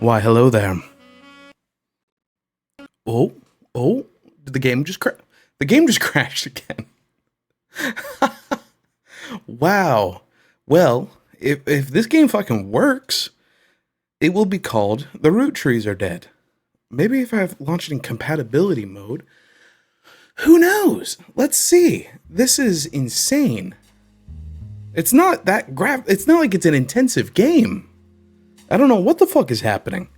Why, hello there. Oh, did the game just crash? The game just crashed again. Wow. Well, if this game fucking works, it will be called The Roottrees Are Dead. Maybe if I launch it in compatibility mode, who knows? Let's see. This is insane. It's not that it's not like it's an intensive game. I don't know what the fuck is happening.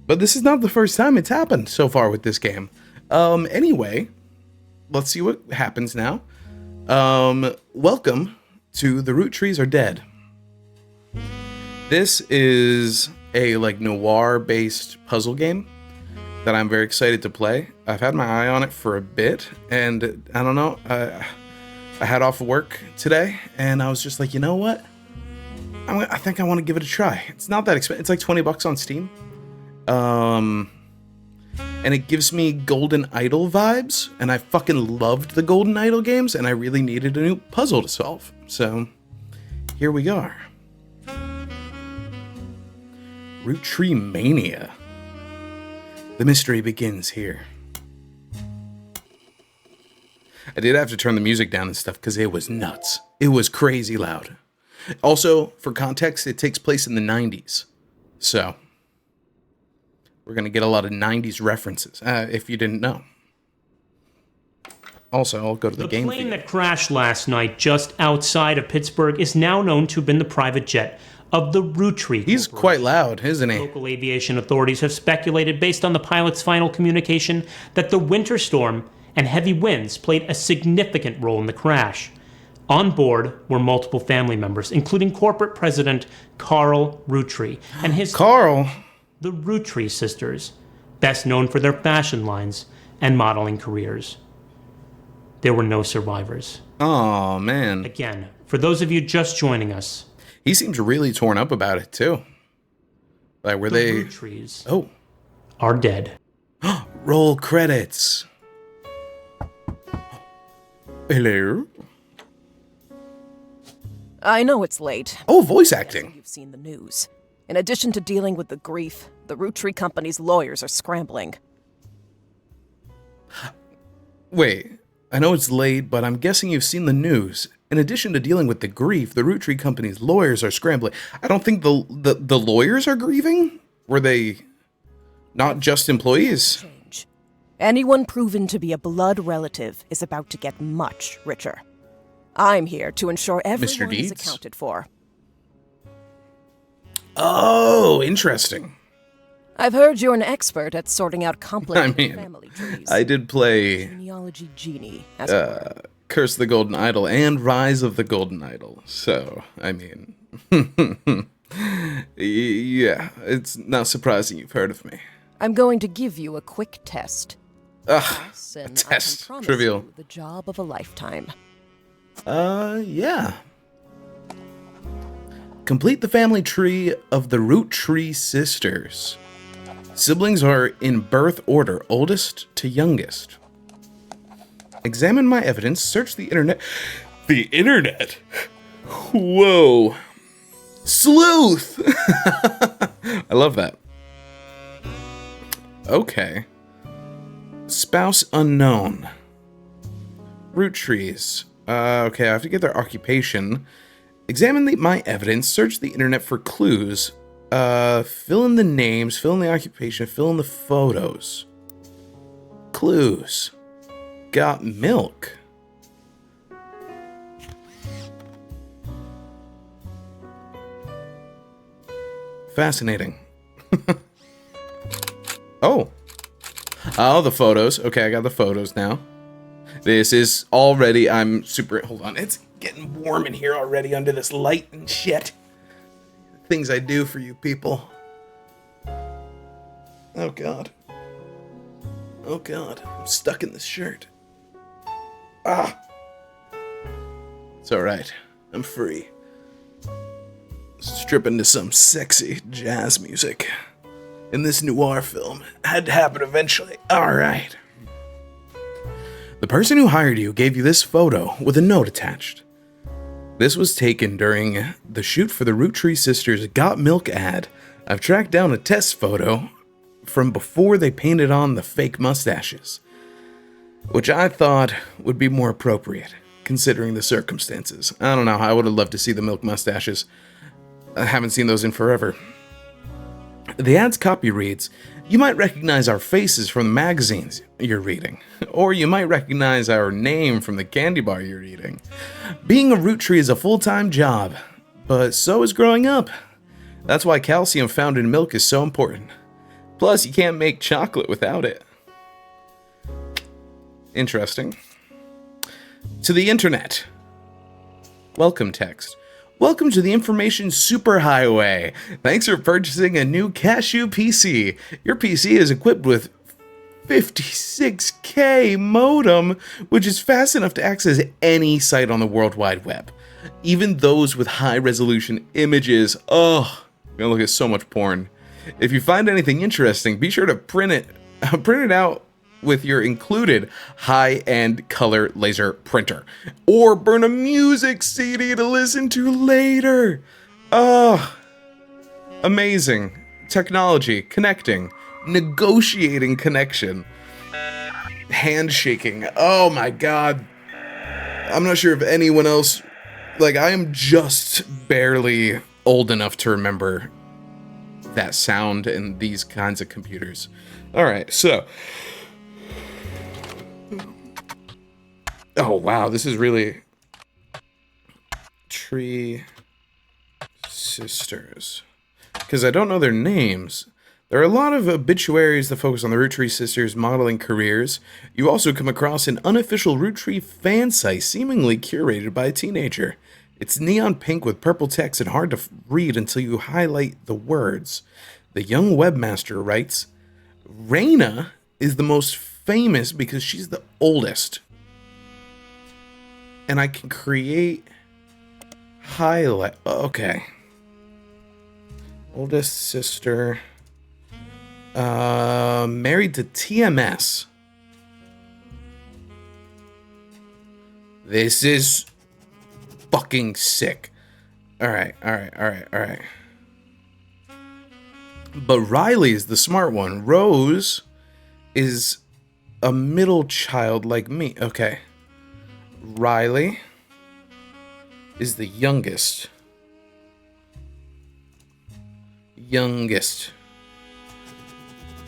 But this is not the first time it's happened so far with this game. Anyway, let's see what happens now. Welcome to The Roottrees Are Dead. This is a noir-based puzzle game that I'm very excited to play. I've had my eye on it for a bit, and I don't know, I had off of work today, and I was just like, you know what? I think I want to give it a try. It's not that expensive. It's like $20 on Steam. And it gives me Golden Idol vibes, and I fucking loved the Golden Idol games, and I really needed a new puzzle to solve. So, here we are. Roottree Mania. The mystery begins here. I did have to turn the music down and stuff because it was nuts. It was crazy loud. Also, for context, it takes place in the 90s. So, we're going to get a lot of 90s references, if you didn't know. Also, I'll go to the game. The plane that crashed last night just outside of Pittsburgh is now known to have been the private jet of the Roottrees. He's quite loud, isn't he? Local aviation authorities have speculated, based on the pilot's final communication, that the winter storm and heavy winds played a significant role in the crash. On board were multiple family members, including corporate president Carl Roottree and his Carl, the Roottrees sisters, best known for their fashion lines and modeling careers. There were no survivors. Oh man. Again, for those of you just joining us, he seems really torn up about it too. Like, were they? Roottrees are dead. Roll credits. Hello. I know it's late. Oh, voice acting. You've seen the news. In addition to dealing with the grief, the Roottree Company's lawyers are scrambling. Wait, I know it's late, but I'm guessing you've seen the news. In addition to dealing with the grief, the Roottree Company's lawyers are scrambling. I don't think the lawyers are grieving? Were they not just employees? Change. Anyone proven to be a blood relative is about to get much richer. I'm here to ensure everyone is accounted for. Oh, interesting. I've heard you're an expert at sorting out complicated family trees. I did play Genealogy Genie, as it were. Curse of the Golden Idol and Rise of the Golden Idol. So, I mean, yeah, it's not surprising you've heard of me. I'm going to give you a quick test. A test. Trivial. The job of a lifetime. Yeah. Complete the family tree of the Roottrees sisters. Siblings are in birth order, oldest to youngest. Examine my evidence, search the internet. The internet? Whoa. Sleuth! I love that. Okay. Spouse unknown. Roottrees. Okay, I have to get their occupation. Examine my evidence, search the internet for clues. Fill in the names, fill in the occupation, fill in the photos. Clues. Got milk. Fascinating. Oh, the photos. Okay, I got the photos now. This is already, I'm super, hold on, it's getting warm in here already under this light and shit. Things I do for you people. Oh God. Oh God, I'm stuck in this shirt. Ah. It's alright, I'm free. Strip into some sexy jazz music. In this noir film. Had to happen eventually. Alright. The person who hired you gave you this photo with a note attached. This was taken during the shoot for the Roottrees Sisters Got Milk ad I've tracked down a test photo from before they painted on the fake mustaches, which I thought would be more appropriate, considering the circumstances. I don't know, I would have loved to see the milk mustaches. I haven't seen those in forever. The ad's copy reads, "You might recognize our faces from the magazines you're reading, or you might recognize our name from the candy bar you're eating. Being a root tree is a full-time job, but so is growing up. That's why calcium found in milk is so important. Plus, you can't make chocolate without it." Interesting. To the internet. Welcome text. "Welcome to the information superhighway. Thanks for purchasing a new Cashew PC. Your PC is equipped with 56K modem, which is fast enough to access any site on the World Wide Web. Even those with high-resolution images. Oh, I'm gonna look at so much porn. If you find anything interesting, be sure to print it out with your included high-end color laser printer, or burn a music CD to listen to later." Oh, amazing. Technology, connecting, negotiating connection, handshaking. Oh my god. I'm not sure if anyone else, I am just barely old enough to remember that sound and these kinds of computers. Alright, so oh wow, this is really Tree Sisters. Because I don't know their names. There are a lot of obituaries that focus on the Roottrees sisters' modeling careers. You also come across an unofficial Roottree fan site seemingly curated by a teenager. It's neon pink with purple text and hard to read until you highlight the words. The young webmaster writes, "Raina is the most famous because she's the oldest. And I can create highlight." Okay. Oldest sister. Married to TMS. This is fucking sick. Alright. But Riley is the smart one. Rose is a middle child like me. Okay. Riley is the youngest.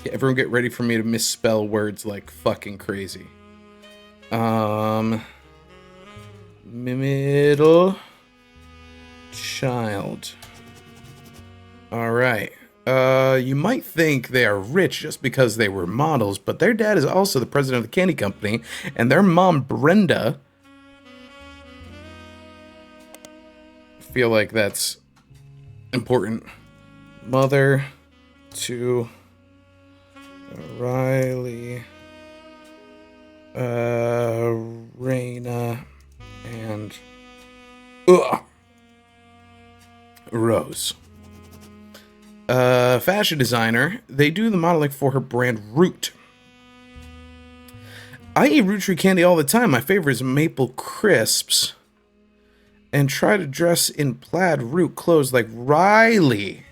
Okay, everyone get ready for me to misspell words like fucking crazy. Middle child. Alright. You might think they are rich just because they were models, but their dad is also the president of the candy company, and their mom, Brenda, feel like that's important. Mother to Riley, Raina, and Rose. Fashion designer. They do the modeling for her brand Root. "I eat Root Tree candy all the time. My favorite is Maple Crisps. And try to dress in plaid Root clothes like Riley.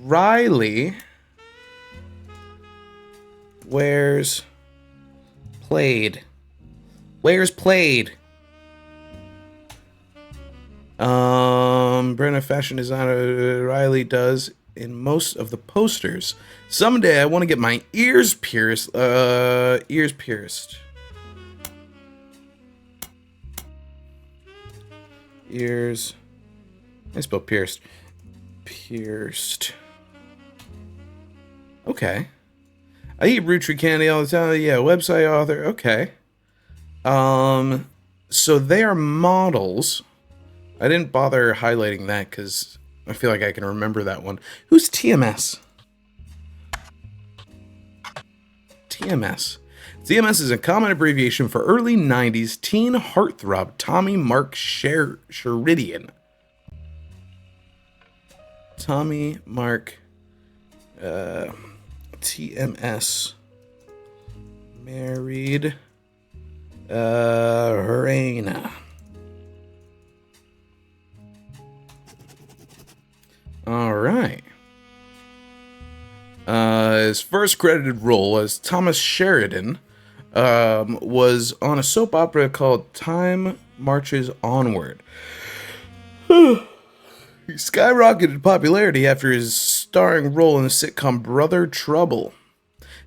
Riley wears plaid. Brenda fashion designer Riley does in most of the posters. Someday I want to get my ears pierced. Ears. I spell pierced. Pierced. Okay. I eat Root Tree candy all the time. Yeah, website author. Okay. So they are models. I didn't bother highlighting that because I feel like I can remember that one. Who's TMS? TMS. TMS is a common abbreviation for early 90s teen heartthrob Tommy Mark Sheridan. Tommy Mark TMS married Raina. All right. His first credited role as Thomas Sheridan was on a soap opera called Time Marches Onward. He skyrocketed in popularity after his starring role in the sitcom Brother Trouble.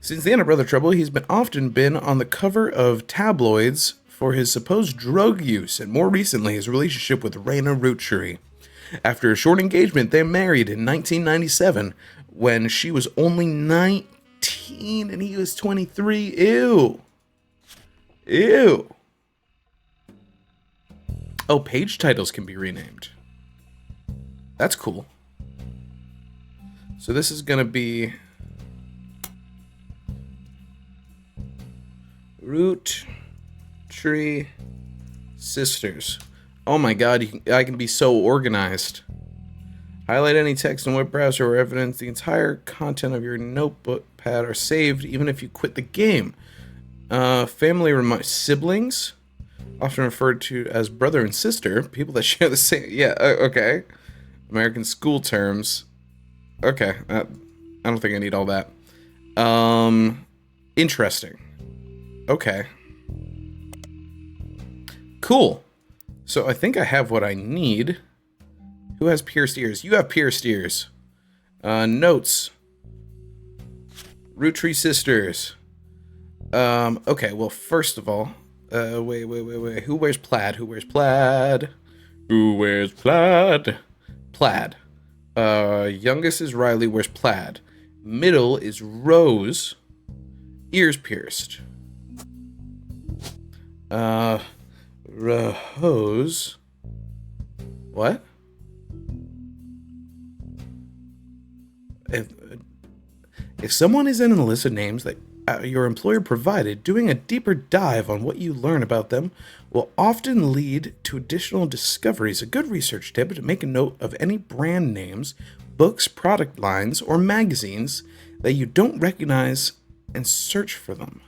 Since the end of Brother Trouble, he's often been on the cover of tabloids for his supposed drug use, and more recently, his relationship with Raina Roottrees. After a short engagement, they married in 1997 when she was only 19 and he was 23. Ew. Ew. Oh, page titles can be renamed. That's cool. So this is going to be Roottrees Sisters. Oh my god, I can be so organized. Highlight any text in web browser or evidence. The entire content of your notebook pad are saved even if you quit the game. Family siblings, often referred to as brother and sister. People that share the same... Yeah, okay. American school terms. Okay, I don't think I need all that. Interesting. Okay. Cool. So I think I have what I need. Who has pierced ears? You have pierced ears. Notes. Roottrees Sisters. Okay, well, first of all, wait. Who wears plaid? Who wears plaid? Who wears plaid? Plaid. Youngest is Riley, wears plaid. Middle is Rose, ears pierced. Rose. What? If someone is in a list of names that your employer provided, doing a deeper dive on what you learn about them will often lead to additional discoveries. A good research tip is to make a note of any brand names, books, product lines, or magazines that you don't recognize and search for them.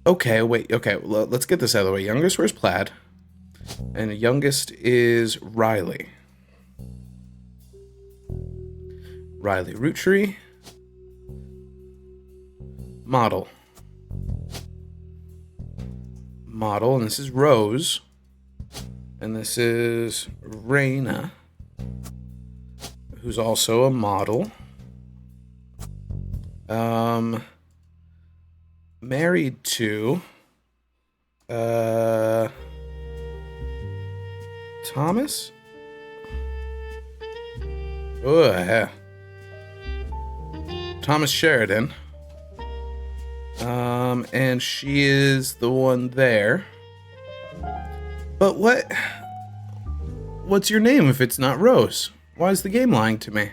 Okay, wait, okay, let's get this out of the way. Youngest wears plaid, and the youngest is Riley. Riley Roottrees. Model, and this is Rose, and this is Raina, who's also a model. Married to Thomas? Oh, yeah. Thomas Sheridan. And she is the one there. But what's your name if it's not Rose? Why is the game lying to me?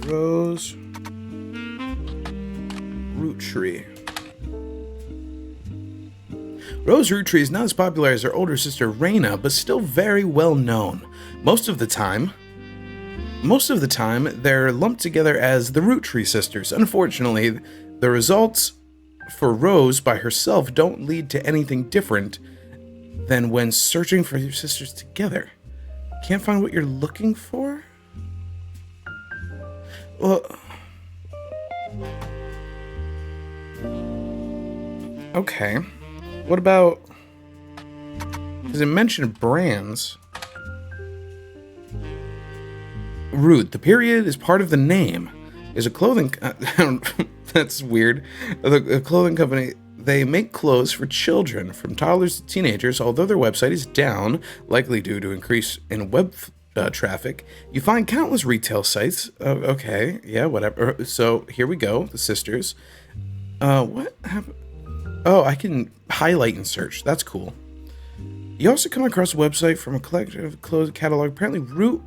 Rose Roottrees. Rose Roottrees is not as popular as her older sister Raina, but still very well known. Most of the time, they're lumped together as the Roottrees sisters. Unfortunately, the results for Rose by herself don't lead to anything different than when searching for your sisters together. Can't find what you're looking for? Well... Okay. What about... Because it mentioned brands... Root. The period is part of the name. Is a clothing... That's weird. A clothing company... They make clothes for children, from toddlers to teenagers. Although their website is down, likely due to increase in web traffic, you find countless retail sites. Okay, yeah, whatever. So here we go, the sisters. What happened? Oh, I can highlight and search. That's cool. You also come across a website from a collective clothes catalog. Apparently, Root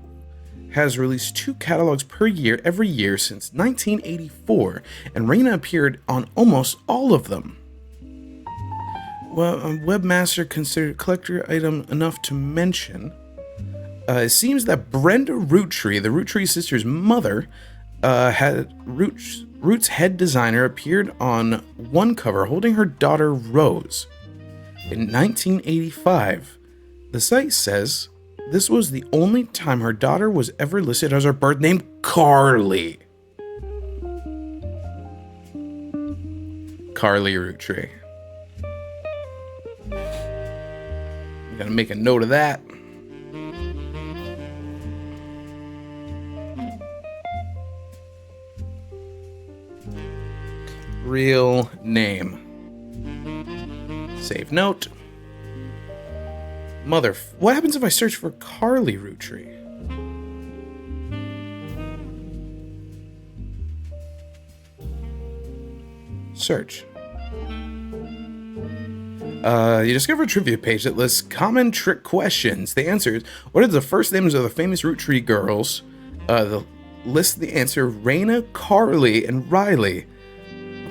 has released 2 catalogs per year every year since 1984, and Raina appeared on almost all of them. Well, a webmaster considered collector item enough to mention. It seems that Brenda Roottrees, the Roottrees sisters' mother, had Root's head designer appeared on one cover holding her daughter Rose. In 1985, the site says this was the only time her daughter was ever listed as her birth name, Carly. Carly Roottrees. I'm gonna make a note of that. Real name. Save note. What happens if I search for Carly Roottrees? Search. You discover a trivia page that lists common trick questions. The answers: what are the first names of the famous Roottrees girls? List the answer: Raina, Carly, and Riley.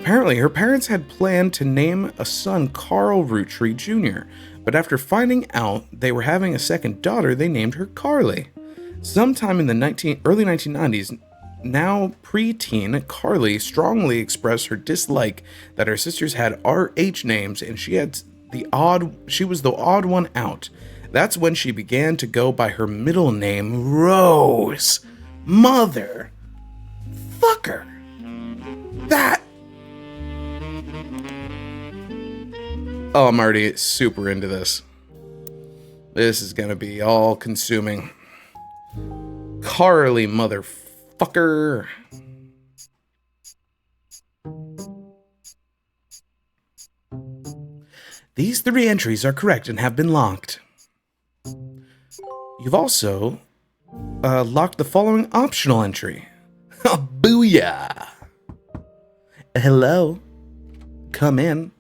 Apparently, her parents had planned to name a son Carl Roottrees Jr., but after finding out they were having a second daughter, they named her Carly. Sometime in the early 1990s, now preteen Carly strongly expressed her dislike that her sisters had RH names and she was the odd one out. That's when she began to go by her middle name, Rose. Mother fucker. That. Oh, I'm already super into this. This is gonna be all consuming. Carly motherfucker. These 3 entries are correct and have been locked. You've also locked the following optional entry. Booyah! Hello. Come in.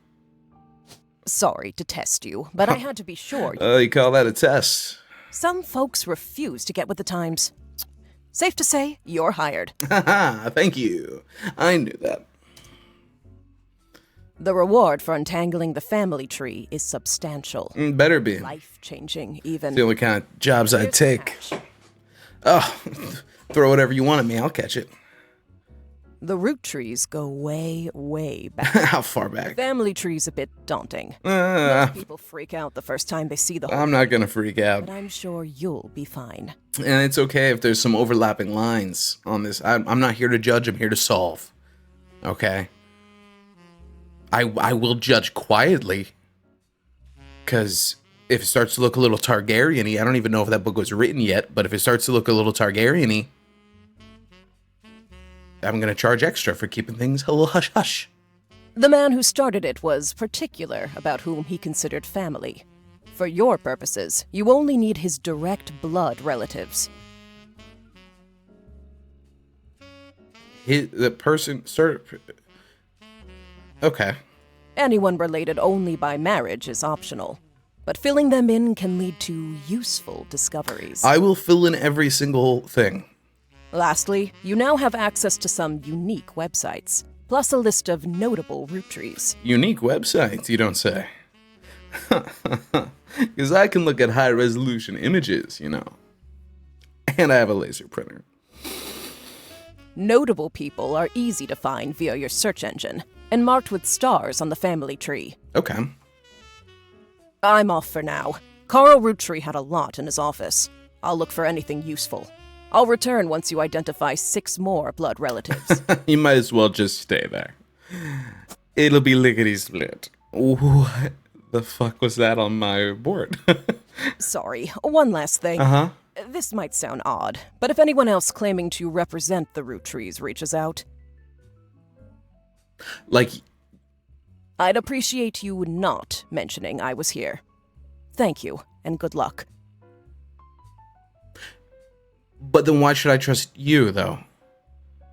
Sorry to test you, but I had to be sure. You call that a test? Some folks refuse to get with the times. Safe to say, you're hired. Haha, thank you. I knew that. The reward for untangling the family tree is substantial. Better be. Life-changing, even. It's the only kind of jobs I take. Oh, throw whatever you want at me, I'll catch it. The Roottrees go way, way back. How far back? Family tree's a bit daunting. Most people freak out the first time they see the whole I'm not gonna freak out. But I'm sure you'll be fine. And it's okay if there's some overlapping lines on this. I'm not here to judge, I'm here to solve. Okay? I will judge quietly. Because if it starts to look a little Targaryen-y, I don't even know if that book was written yet, but if it starts to look a little Targaryen-y, I'm going to charge extra for keeping things a little hush-hush. The man who started it was particular about whom he considered family. For your purposes, you only need his direct blood relatives. The person started... Okay. Anyone related only by marriage is optional, but filling them in can lead to useful discoveries. I will fill in every single thing. Lastly, you now have access to some unique websites, plus a list of notable Roottrees. Unique websites, you don't say. Because I can look at high-resolution images, you know. And I have a laser printer. Notable people are easy to find via your search engine, and marked with stars on the family tree. Okay. I'm off for now. Carl Roottrees had a lot in his office. I'll look for anything useful. I'll return once you identify 6 more blood relatives. You might as well just stay there. It'll be lickety-split. What the fuck was that on my board? Sorry, one last thing. Uh-huh. This might sound odd, but if anyone else claiming to represent the Roottrees reaches out... Like... I'd appreciate you not mentioning I was here. Thank you, and good luck. But then why should I trust you, though?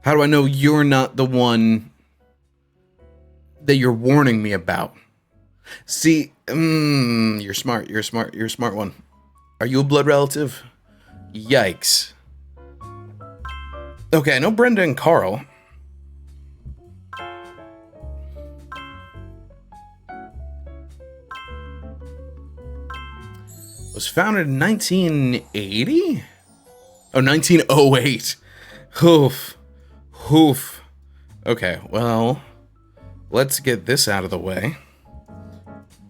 How do I know you're not the one that you're warning me about? See, you're smart, you're a smart one. Are you a blood relative? Yikes. Okay, I know Brenda and Carl. Was founded in 1980? Oh, 1908. Hoof. Hoof. Okay, well, let's get this out of the way.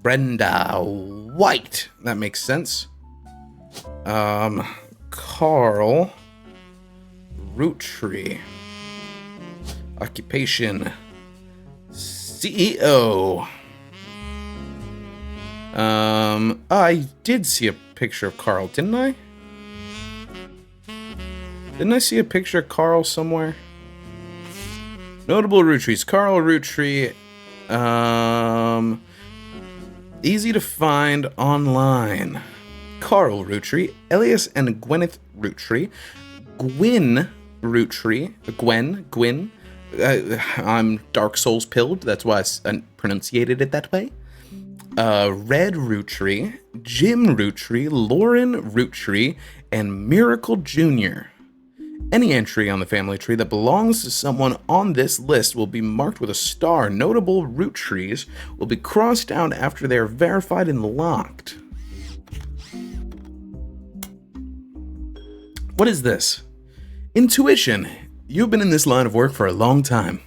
Brenda White. That makes sense. Carl Roottrees. Occupation CEO. I did see a picture of Carl, didn't I? Didn't I see a picture of Carl somewhere? Notable Roottrees. Carl Roottrees. Easy to find online. Carl Roottrees, Elias and Gwyneth Roottrees, Gwyn Roottrees, Gwyn. I'm Dark Souls pilled, that's why I pronunciated it that way. Red Roottrees, Jim Roottrees, Lauren Roottrees, and Miracle Jr. Any entry on the family tree that belongs to someone on this list will be marked with a star. Notable Roottrees will be crossed out after they are verified and locked. What is this? Intuition. You've been in this line of work for a long time.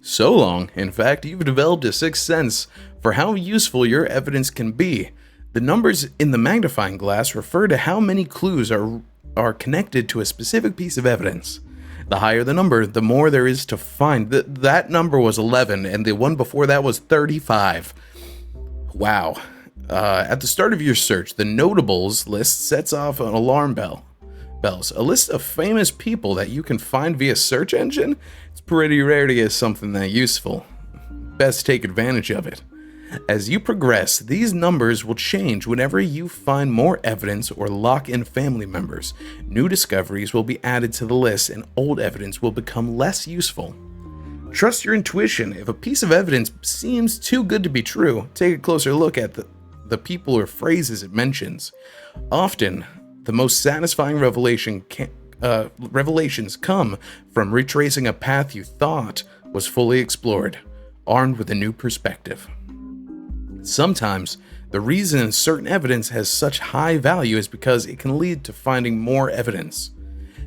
So long, in fact, you've developed a sixth sense for how useful your evidence can be. The numbers in the magnifying glass refer to how many clues are connected to a specific piece of evidence. The higher the number, the more there is to find. That number was 11, and the one before that was 35. Wow. At the start of your search, the notables list sets off an alarm bells. A list of famous people that you can find via search engine? It's pretty rare to get something that useful. Best take advantage of it. As you progress, these numbers will change whenever you find more evidence or lock in family members. New discoveries will be added to the list and old evidence will become less useful. Trust your intuition. If a piece of evidence seems too good to be true, take a closer look at the people or phrases it mentions. Often, the most satisfying revelations come from retracing a path you thought was fully explored, armed with a new perspective. Sometimes, the reason certain evidence has such high value is because it can lead to finding more evidence.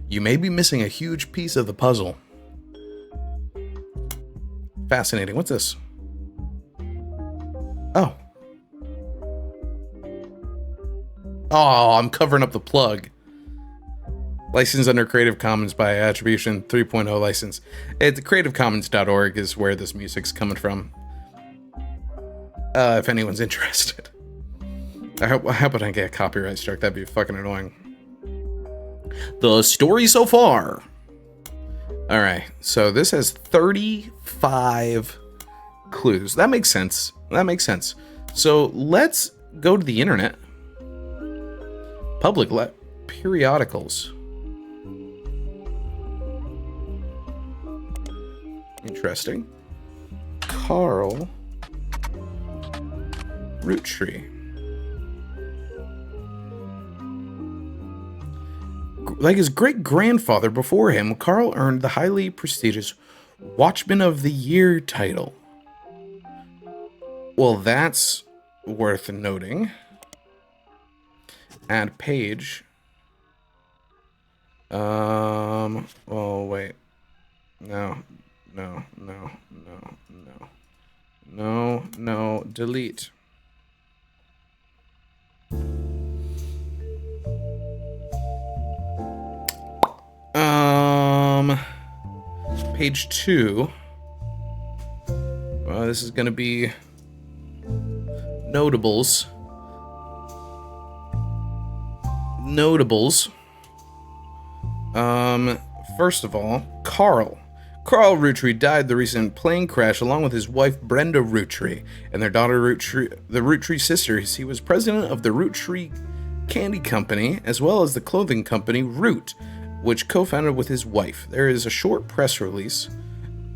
You may be missing a huge piece of the puzzle. Fascinating. What's this? Oh. Oh, I'm covering up the plug. Licensed under Creative Commons by Attribution 3.0 license. Creativecommons.org is where this music's coming from. If anyone's interested. How about I get a copyright strike? That'd be fucking annoying. The story so far. Alright, so this has 35 clues. That makes sense. So let's go to the internet. Public periodicals. Interesting. Carl Roottrees. Like his great-grandfather before him, Carl earned the highly prestigious Watchman of the Year title. Well, that's worth noting. Add page. Oh, wait. No, delete. Page 2. This is gonna be notables. First of all, Carl Roottrees died in the recent plane crash along with his wife Brenda Roottrees and their daughter the Roottrees sisters. He was president of the Roottrees Candy Company as well as the clothing company Root, which co-founded with his wife. There is a short press release.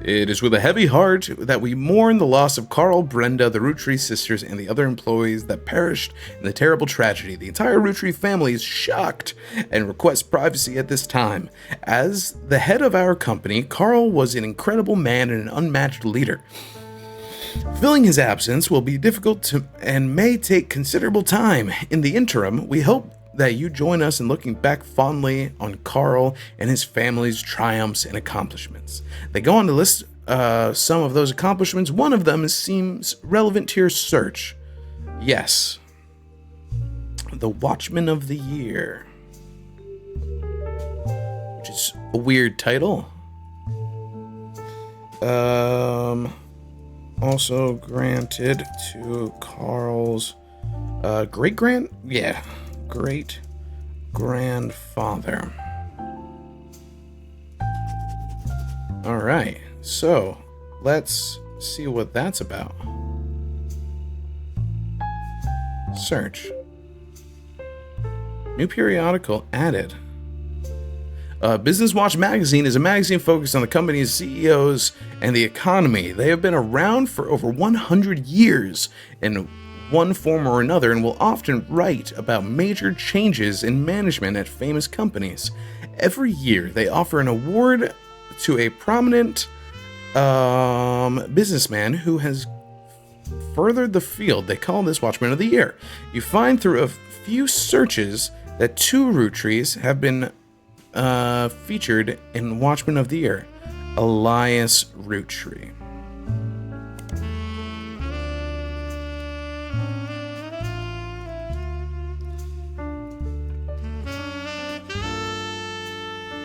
It is with a heavy heart that we mourn the loss of Carl, Brenda, the Roottrees sisters, and the other employees that perished in the terrible tragedy. The entire Roottrees family is shocked and requests privacy at this time. As the head of our company, Carl was an incredible man and an unmatched leader. Filling his absence will be difficult and may take considerable time. In the interim, we hope that you join us in looking back fondly on Carl and his family's triumphs and accomplishments. They go on to list some of those accomplishments. One of them seems relevant to your search. Yes. The Watchman of the Year. Which is a weird title. Also granted to Carl's great grandfather. All right, so let's see what that's about. Search. New periodical added. Business Watch magazine is a magazine focused on the company's CEOs and the economy. They have been around for over 100 years in one form or another and will often write about major changes in management at famous companies. Every year, they offer an award to a prominent businessman who has furthered the field. They call this Watchman of the Year. You find through a few searches that 2 Roottrees have been featured in Watchman of the Year. Elias Roottree.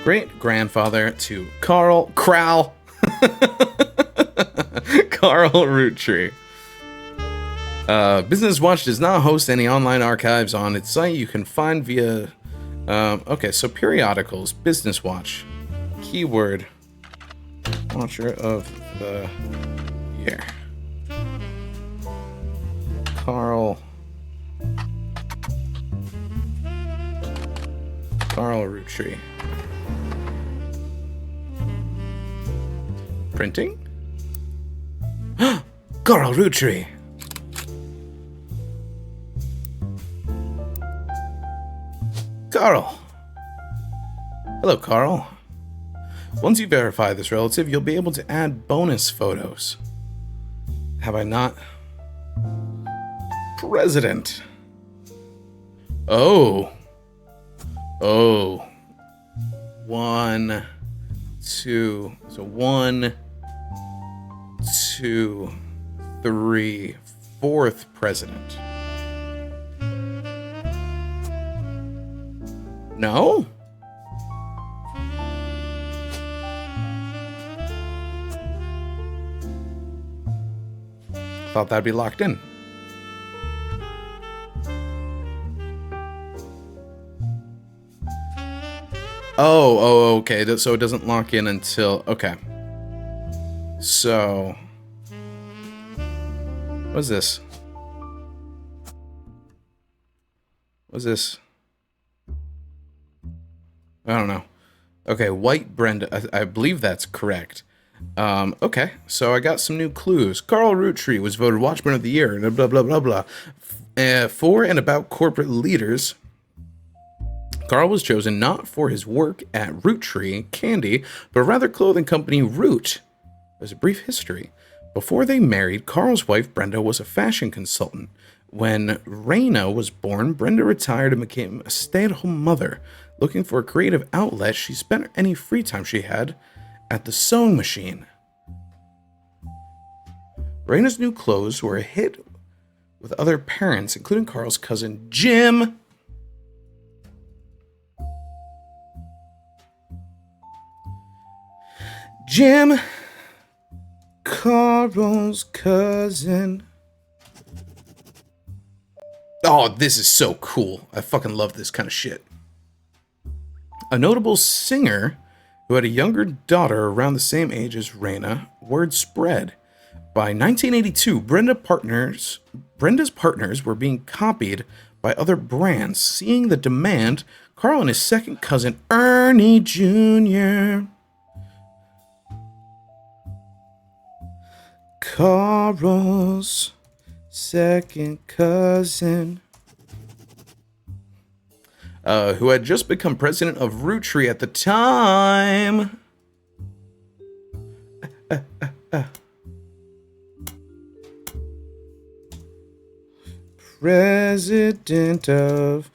Great grandfather to Carl Roottree. Business Watch does not host any online archives on its site. You can find via okay, so periodicals, Business Watch, keyword, Watcher of the Year, Carl Roottree. Printing? Carl Roottree. Carl. Hello, Carl. Once you verify this relative, you'll be able to add bonus photos. Have I not? President. Oh. 1, 2. So 1, 2, 3. 4th president. No? Thought that'd be locked in. Oh, okay. So it doesn't lock in until... Okay. So... What's this? What's this? I don't know. Okay, White Brenda. I believe that's correct. Okay, so I got some new clues. Carl Roottree was voted Watchman of the Year, and blah, blah, blah, blah. For and about corporate leaders, Carl was chosen not for his work at Roottree Candy, but rather clothing company Root. There's a brief history. Before they married, Carl's wife, Brenda, was a fashion consultant. When Raina was born, Brenda retired and became a stay-at-home mother. Looking for a creative outlet, she spent any free time she had at the sewing machine. Raina's new clothes were a hit with other parents, including Carl's cousin Jim. Jim, Carl's cousin. Oh, this is so cool. I fucking love this kind of shit. A notable singer who had a younger daughter around the same age as Raina, word spread. By 1982, Brenda's partners were being copied by other brands. Seeing the demand, Carl and his second cousin, Ernie Jr. Carl's second cousin, who had just become president of Roottree at the time. President of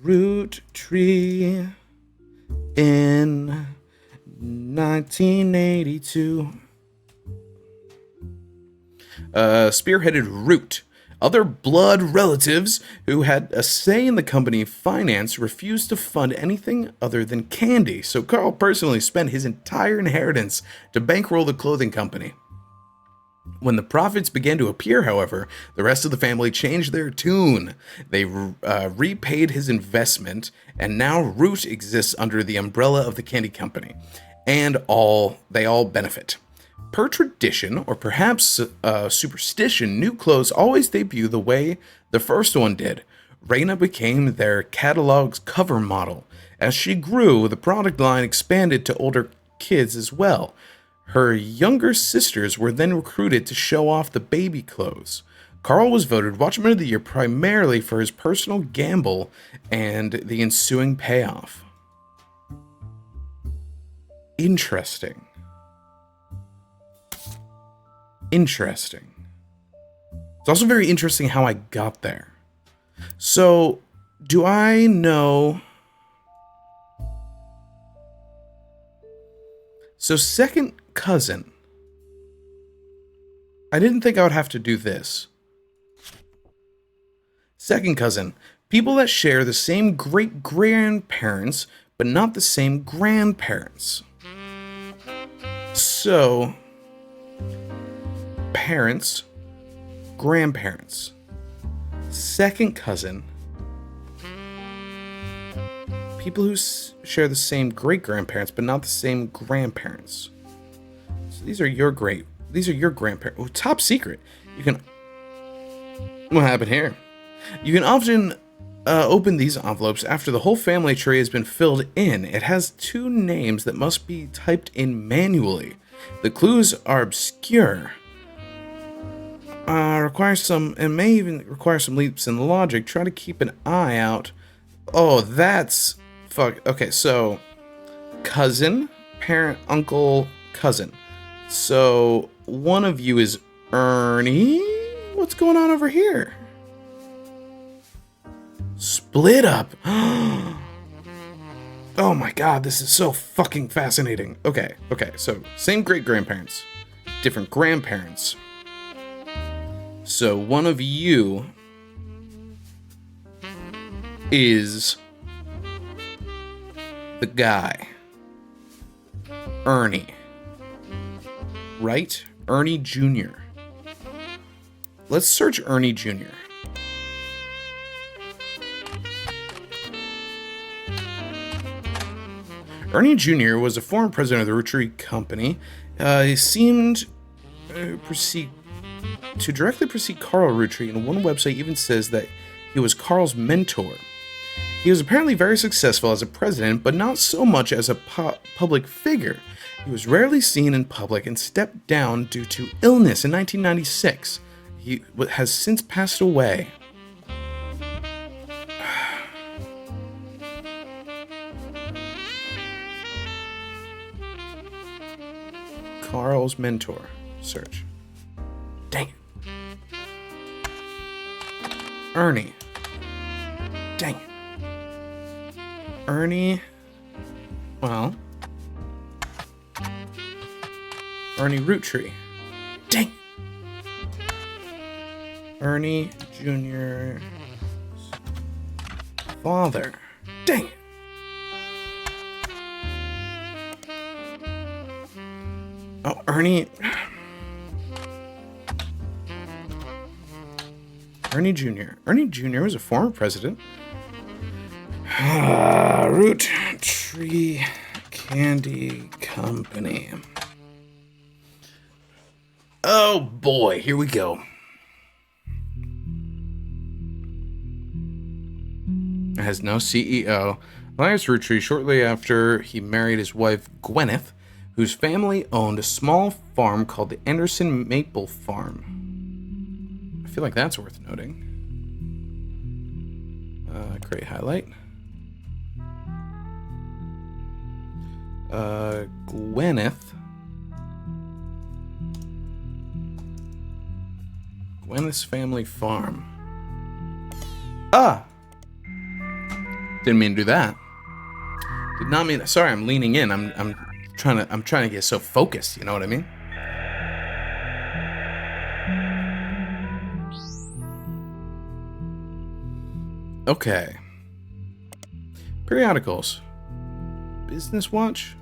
Roottree in 1982. Spearheaded Root, Other blood relatives who had a say in the company finance refused to fund anything other than candy, so Carl personally spent his entire inheritance to bankroll the clothing company. When the profits began to appear, however, the rest of the family changed their tune. They repaid his investment, and now Root exists under the umbrella of the candy company, and they all benefit. Per tradition, or perhaps superstition, new clothes always debut the way the first one did. Raina became their catalog's cover model. As she grew, the product line expanded to older kids as well. Her younger sisters were then recruited to show off the baby clothes. Carl was voted Watchman of the Year primarily for his personal gamble and the ensuing payoff. Interesting. It's also very interesting how I got there. So, do I know... So, second cousin. I didn't think I would have to do this. Second cousin. People that share the same great-grandparents, but not the same grandparents. So, parents, grandparents. Second cousin. People who share the same great-grandparents, but not the same grandparents. So these are your grandparents. Oh, top secret. What happened here? You can often open these envelopes after the whole family tree has been filled in. It has 2 names that must be typed in manually. The clues are obscure. It may even require some leaps in logic. Try to keep an eye out. Oh, that's... Fuck. Okay, so... Cousin, parent, uncle, cousin. So, one of you is Ernie? What's going on over here? Split up. Oh my god, this is so fucking fascinating. Okay, so same great-grandparents, different grandparents. So one of you is the guy. Ernie. Right? Ernie Jr. Let's search Ernie Jr. Ernie Jr. was a former president of the Roottrees Company. He seemed to directly precede Carl Roottrees, and one website even says that he was Carl's mentor. He was apparently very successful as a president, but not so much as a public figure. He was rarely seen in public and stepped down due to illness in 1996. He has since passed away. Carl's mentor. Search. Dang it. Ernie. Dang it. Ernie. Well. Ernie Roottrees. Dang it. Ernie Jr.'s father. Dang it. Oh, Ernie Jr. Ernie Jr. was a former president. Roottrees Candy Company. Oh boy, here we go. It has no CEO. Elias Roottrees, shortly after he married his wife Gwyneth, whose family owned a small farm called the Anderson Maple Farm. I feel like that's worth noting. Great highlight. Gwyneth's family farm. Didn't mean to do that. Did not mean that. Sorry, I'm leaning in. I'm trying to get so focused, you know what I mean? Okay. Periodicals. Business Watch.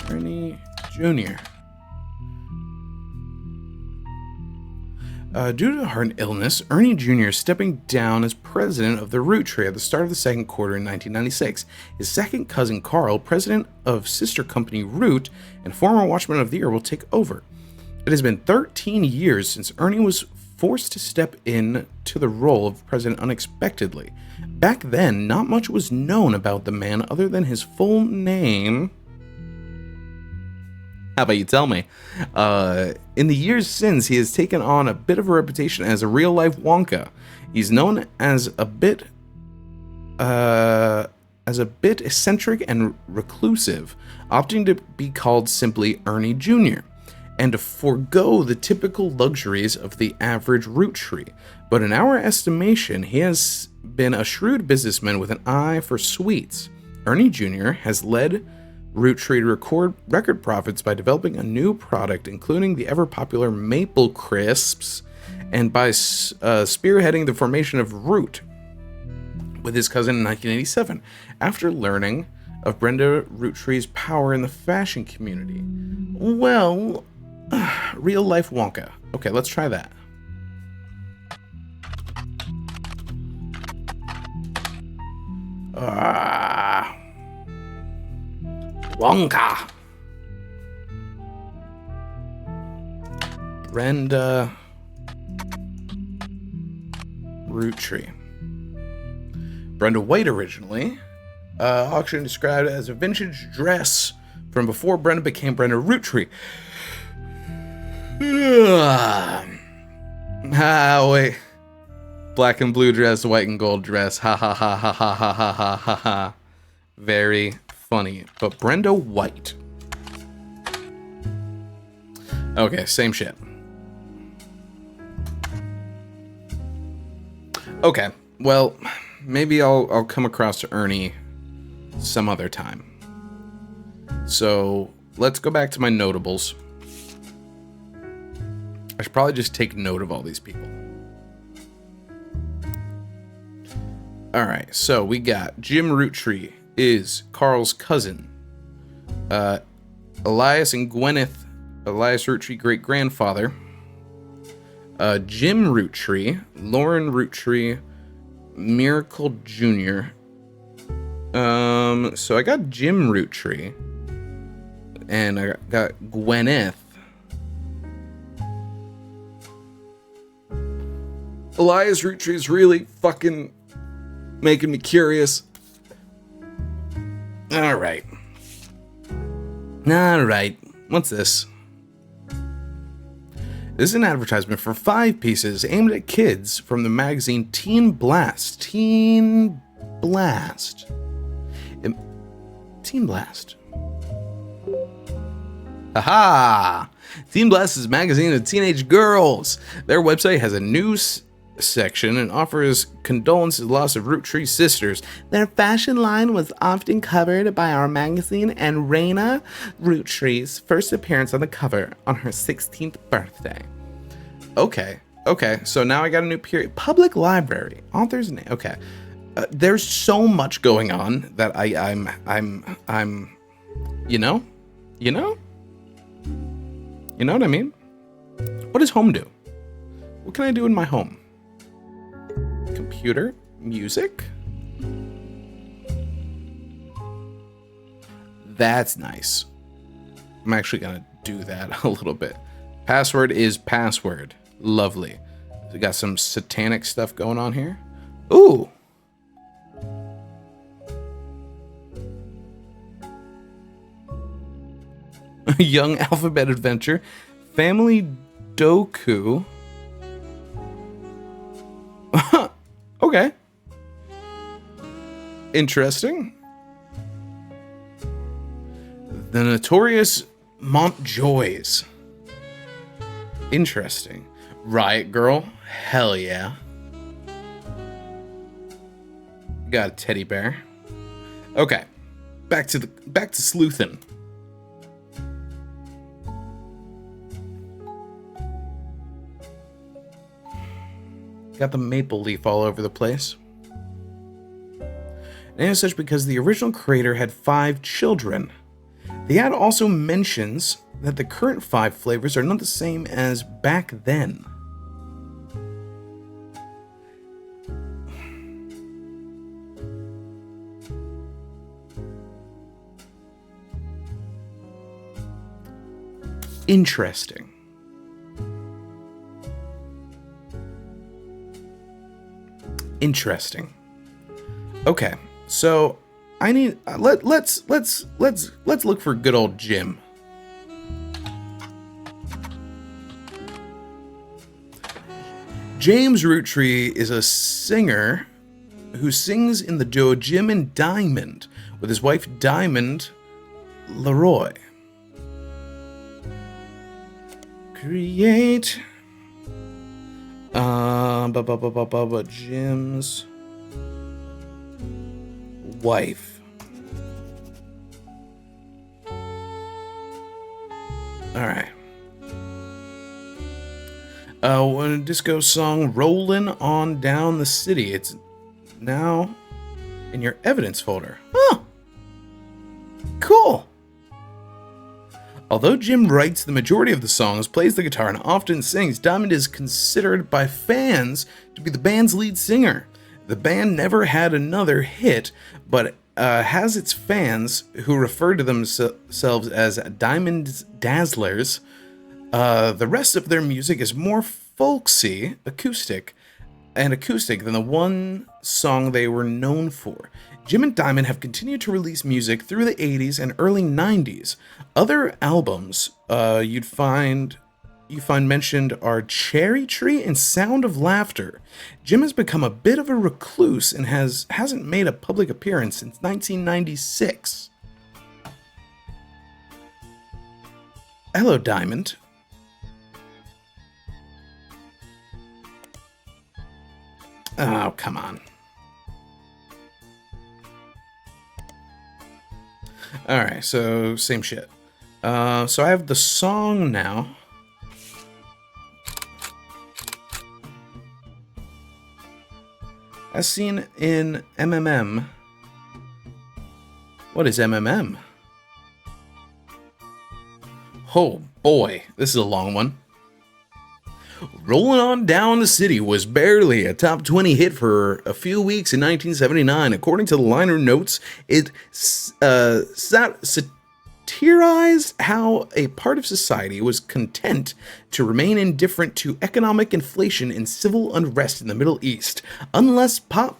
Ernie Jr. Due to heart illness, Ernie Jr. is stepping down as president of the Roottrees at the start of the second quarter in 1996. His second cousin Carl, president of sister company Root and former Watchman of the Year, will take over. It has been 13 years since Ernie was forced to step in to the role of president unexpectedly. Back then, not much was known about the man other than his full name. How about you tell me? In the years since, he has taken on a bit of a reputation as a real-life Wonka. He's known as a bit eccentric and reclusive, opting to be called simply Ernie Jr., and to forego the typical luxuries of the average Roottree. But in our estimation, he has been a shrewd businessman with an eye for sweets. Ernie Jr. has led Roottree to record profits by developing a new product, including the ever-popular Maple Crisps, and by spearheading the formation of Root with his cousin in 1987, after learning of Brenda Roottree's power in the fashion community. Well, real-life Wonka. Okay, let's try that. Wonka. Brenda Roottree. Brenda White originally. Auction described as a vintage dress from before Brenda became Brenda Roottree. Wait. Black and blue dress, white and gold dress. Ha ha ha ha ha ha ha ha ha ha. Very funny. But Brenda White. Okay, same shit. Okay, well, maybe I'll come across to Ernie some other time. So let's go back to my notables. I should probably just take note of all these people. Alright, so we got Jim Roottree is Carl's cousin. Elias and Gwyneth, Elias Roottree great-grandfather. Jim Roottree, Lauren Roottree, Miracle Jr. So I got Jim Roottree, and I got Gwyneth. Elias Roottree is really fucking making me curious. Alright. What's this? This is an advertisement for 5 pieces aimed at kids from the magazine Teen Blast. Teen Blast. Aha! Teen Blast is a magazine of teenage girls. Their website has a news section and offers condolences to the loss of Roottree sisters. Their fashion line was often covered by our magazine and Raina Roottree's first appearance on the cover on her 16th birthday. Okay, so now I got a new period. Public library, author's name. Okay, there's so much going on that I'm you know what I mean? What does home do? What can I do in my home? Computer, music. That's nice. I'm actually gonna do that a little bit. Password is password. Lovely. We got some satanic stuff going on here. Ooh. Young Alphabet Adventure. Family Doku. Okay. Interesting. The Notorious Montjoys. Interesting. Riot Girl. Hell yeah. Got a teddy bear. Okay. Back to sleuthin'. Got the maple leaf all over the place. And as such because the original creator had 5 children. The ad also mentions that the current 5 flavors are not the same as back then. Interesting. Interesting. Okay, so I need let's look for good old Jim. James Roottree is a singer who sings in the duo Jim and Diamond with his wife Diamond Leroy. Create Jim's wife. All right. A disco song "Rollin' On Down the City." It's now in your evidence folder. Huh. Cool. Although Jim writes the majority of the songs, plays the guitar, and often sings, Diamond is considered by fans to be the band's lead singer. The band never had another hit, but has its fans who refer to themselves as Diamond Dazzlers. The rest of their music is more folksy, acoustic than the one song they were known for. Jim and Diamond have continued to release music through the 80s and early 90s. Other albums you find mentioned are Cherry Tree and Sound of Laughter. Jim has become a bit of a recluse and hasn't made a public appearance since 1996. Hello, Diamond. Oh, come on. Alright, so same shit. So I have the song now. As seen in MMM. What is MMM? Oh boy, this is a long one. Rolling On Down the City was barely a top 20 hit for a few weeks in 1979. According to the liner notes, it satirized how a part of society was content to remain indifferent to economic inflation and civil unrest in the Middle East, unless pop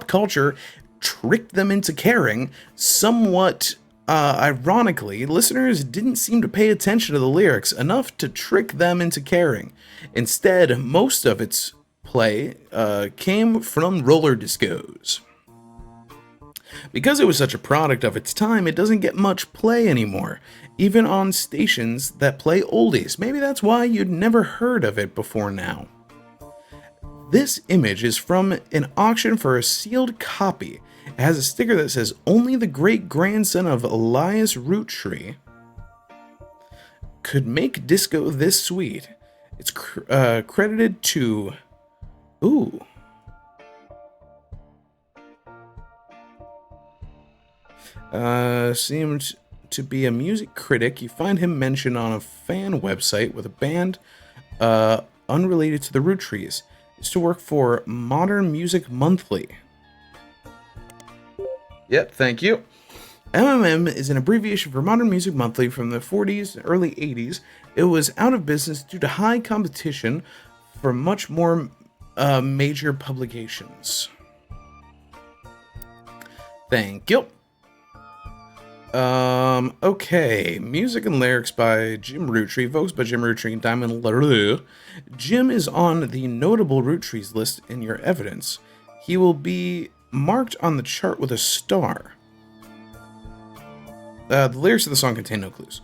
culture tricked them into caring. Somewhat ironically, listeners didn't seem to pay attention to the lyrics enough to trick them into caring. Instead, most of its play came from roller discos. Because it was such a product of its time, it doesn't get much play anymore, even on stations that play oldies. Maybe that's why you'd never heard of it before now. This image is from an auction for a sealed copy. It has a sticker that says, "Only the great-grandson of Elias Roottree could make disco this sweet." It's credited to... Ooh. Seemed to be a music critic. You find him mentioned on a fan website with a band unrelated to the Roottrees. Used to work for Modern Music Monthly. Yep, thank you. MMM is an abbreviation for Modern Music Monthly from the 40s and early 80s. It was out of business due to high competition from much more major publications. Thank you. Okay. Music and lyrics by Jim Roottree, vocals by Jim Roottree and Diamond Leroy. Jim is on the notable Roottrees list in your evidence. He will be marked on the chart with a star. The lyrics of the song contain no clues.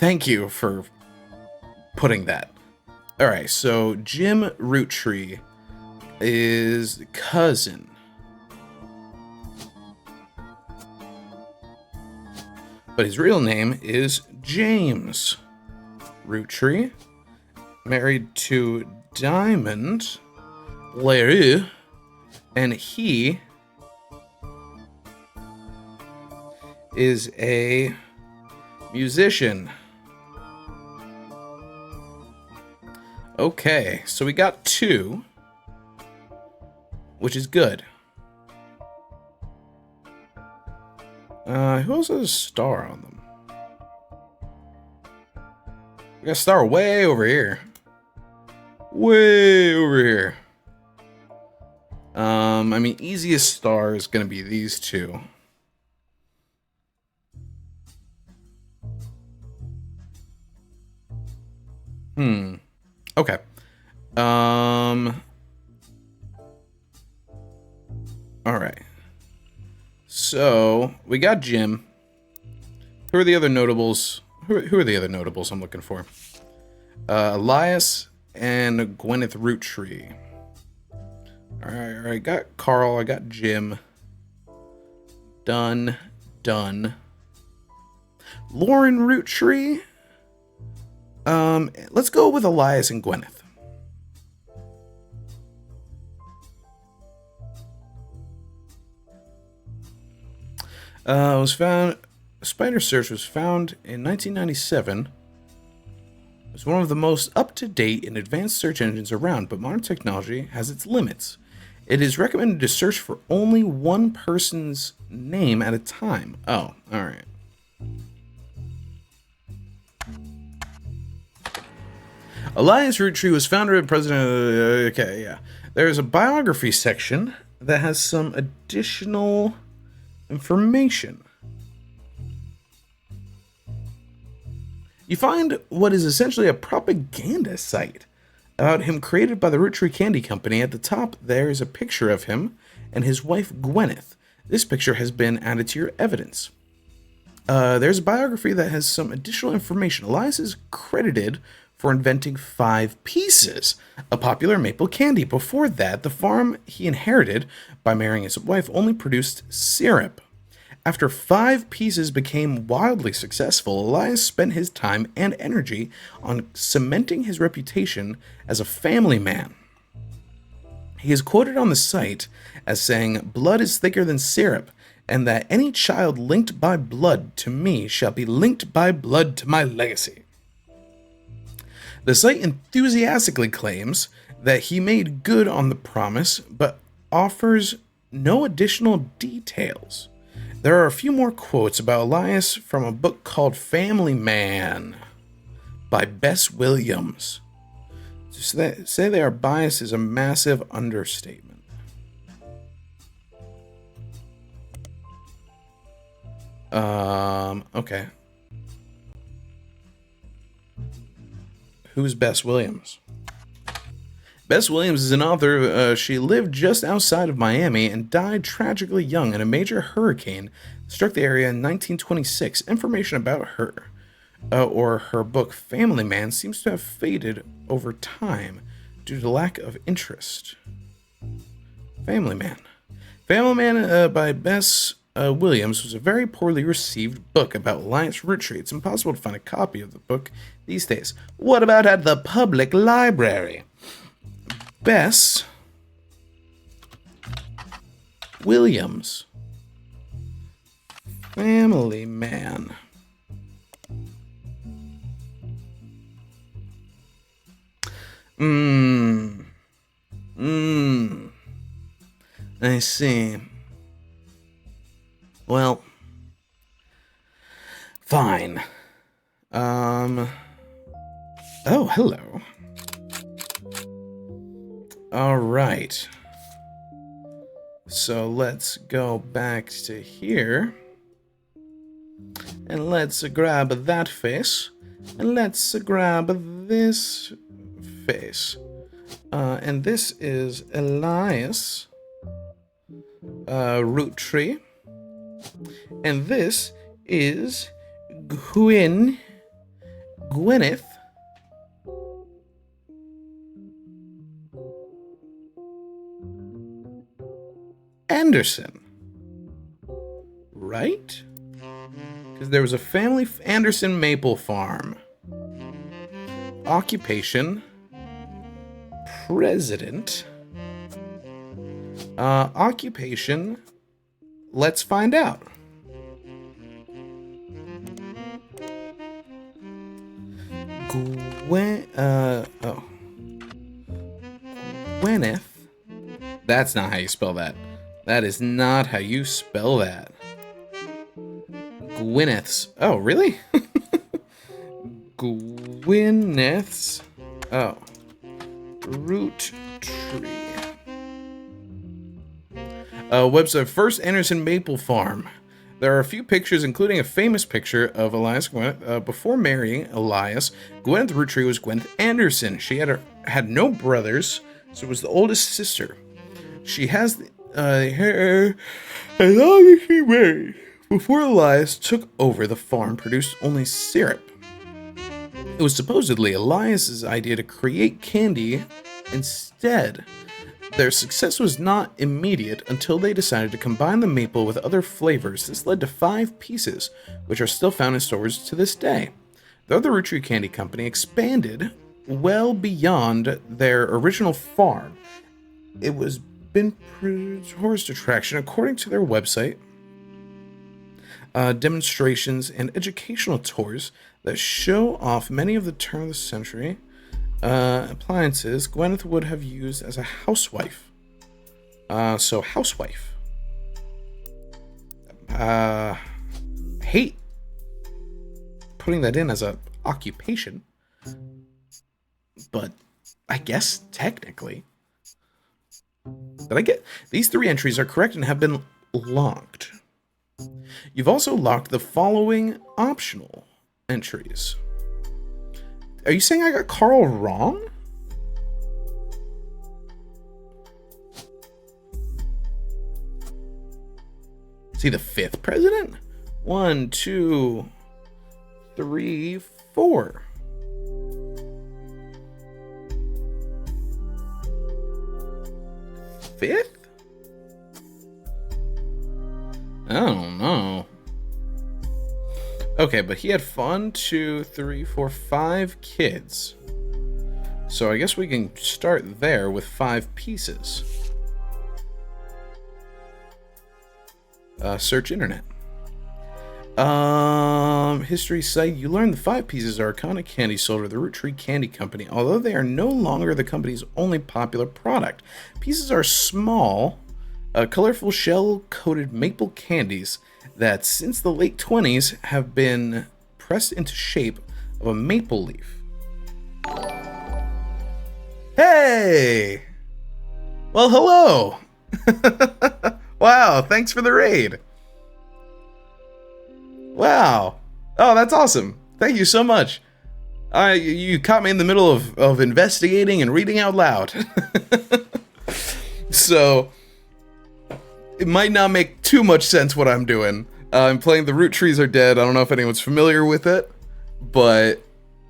Thank you for putting that. Alright, so Jim Roottree is cousin. But his real name is James Roottree, married to Diamond Leroux, and he is a musician. Okay, so we got 2, which is good. Who else has a star on them? We got a star way over here. Way over here. I mean, easiest star is going to be these 2. Okay. All right. So we got Jim. Who are the other notables? Who are the other notables I'm looking for? Elias and Gwyneth Roottree. All right. Got Carl. I got Jim. Done. Lauren Roottree. Let's go with Elias and Gwyneth. Was found. Spider Search was found in 1997. It's one of the most up-to-date and advanced search engines around, but modern technology has its limits. It is recommended to search for only one person's name at a time. Oh, all right. Elias Roottree was founder and president of... Okay, yeah. There's a biography section that has some additional information. You find what is essentially a propaganda site about him created by the Roottree Candy Company. At the top, there is a picture of him and his wife, Gwyneth. This picture has been added to your evidence. There's a biography that has some additional information. Elias is credited for inventing 5 Pieces, a popular maple candy. Before that, the farm he inherited by marrying his wife only produced syrup. After 5 Pieces became wildly successful, Elias spent his time and energy on cementing his reputation as a family man. He is quoted on the site as saying, "Blood is thicker than syrup, and that any child linked by blood to me shall be linked by blood to my legacy." The site enthusiastically claims that he made good on the promise, but offers no additional details. There are a few more quotes about Elias from a book called Family Man by Bess Williams. To say they are biased is a massive understatement. Okay. Who's Bess Williams? Bess Williams is an author. She lived just outside of Miami and died tragically young in a major hurricane that struck the area in 1926. Information about her, or her book Family Man, seems to have faded over time due to lack of interest. Family Man. Family Man by Bess Williams was a very poorly received book about Elias Roottree. It's impossible to find a copy of the book these days. What about at the public library? Bess Williams. Family Man. I see. Well, fine. Oh, hello. All right. So let's go back to here. And let's grab that face. And let's grab this face. And this is Elias Roottree. And this is Gwyneth Anderson. Right? Because there was a family Anderson maple farm. Occupation, president. Occupation. Let's find out. Gwyneth. That's not how you spell that. That is not how you spell that. Gwyneth's. Oh, really? Gwyneth's. Oh. Root tree. Website First Anderson Maple Farm. There are a few pictures, including a famous picture of Elias Gwyneth. Before marrying Elias, Gwyneth Roottrees was Gwyneth Anderson. She had no brothers, so was the oldest sister. She has hair as long as she married. Before Elias took over, the farm produced only syrup. It was supposedly Elias's idea to create candy instead. Their success was not immediate until they decided to combine the maple with other flavors. This led to 5 pieces, which are still found in stores to this day. Though the Roottrees Candy Company expanded well beyond their original farm, it was been tourist attraction according to their website. Demonstrations and educational tours that show off many of the turn of the century appliances Gwyneth would have used as a housewife. So housewife. Hate putting that in as a occupation, but I guess technically. Did I get these 3 entries are correct and have been locked? You've also locked the following optional entries. Are you saying I got Carl wrong? Is he the 5th president? 1, 2, 3, 4. Fifth? I don't know. Okay, but he had 1, 2, 3, 4, 5 kids. So I guess we can start there with 5 pieces. Search internet. History site. You learn the 5 pieces are iconic candy sold at the Roottrees Candy Company, although they are no longer the company's only popular product. Pieces are small, colorful shell-coated maple candies that since the late 20s have been pressed into shape of a maple leaf. Hey! Well, hello! Wow, thanks for the raid. Wow. Oh, that's awesome. Thank you so much. You caught me in the middle of investigating and reading out loud. So, it might not make too much sense what I'm doing. I'm playing the Roottrees Are Dead. I don't know if anyone's familiar with it, but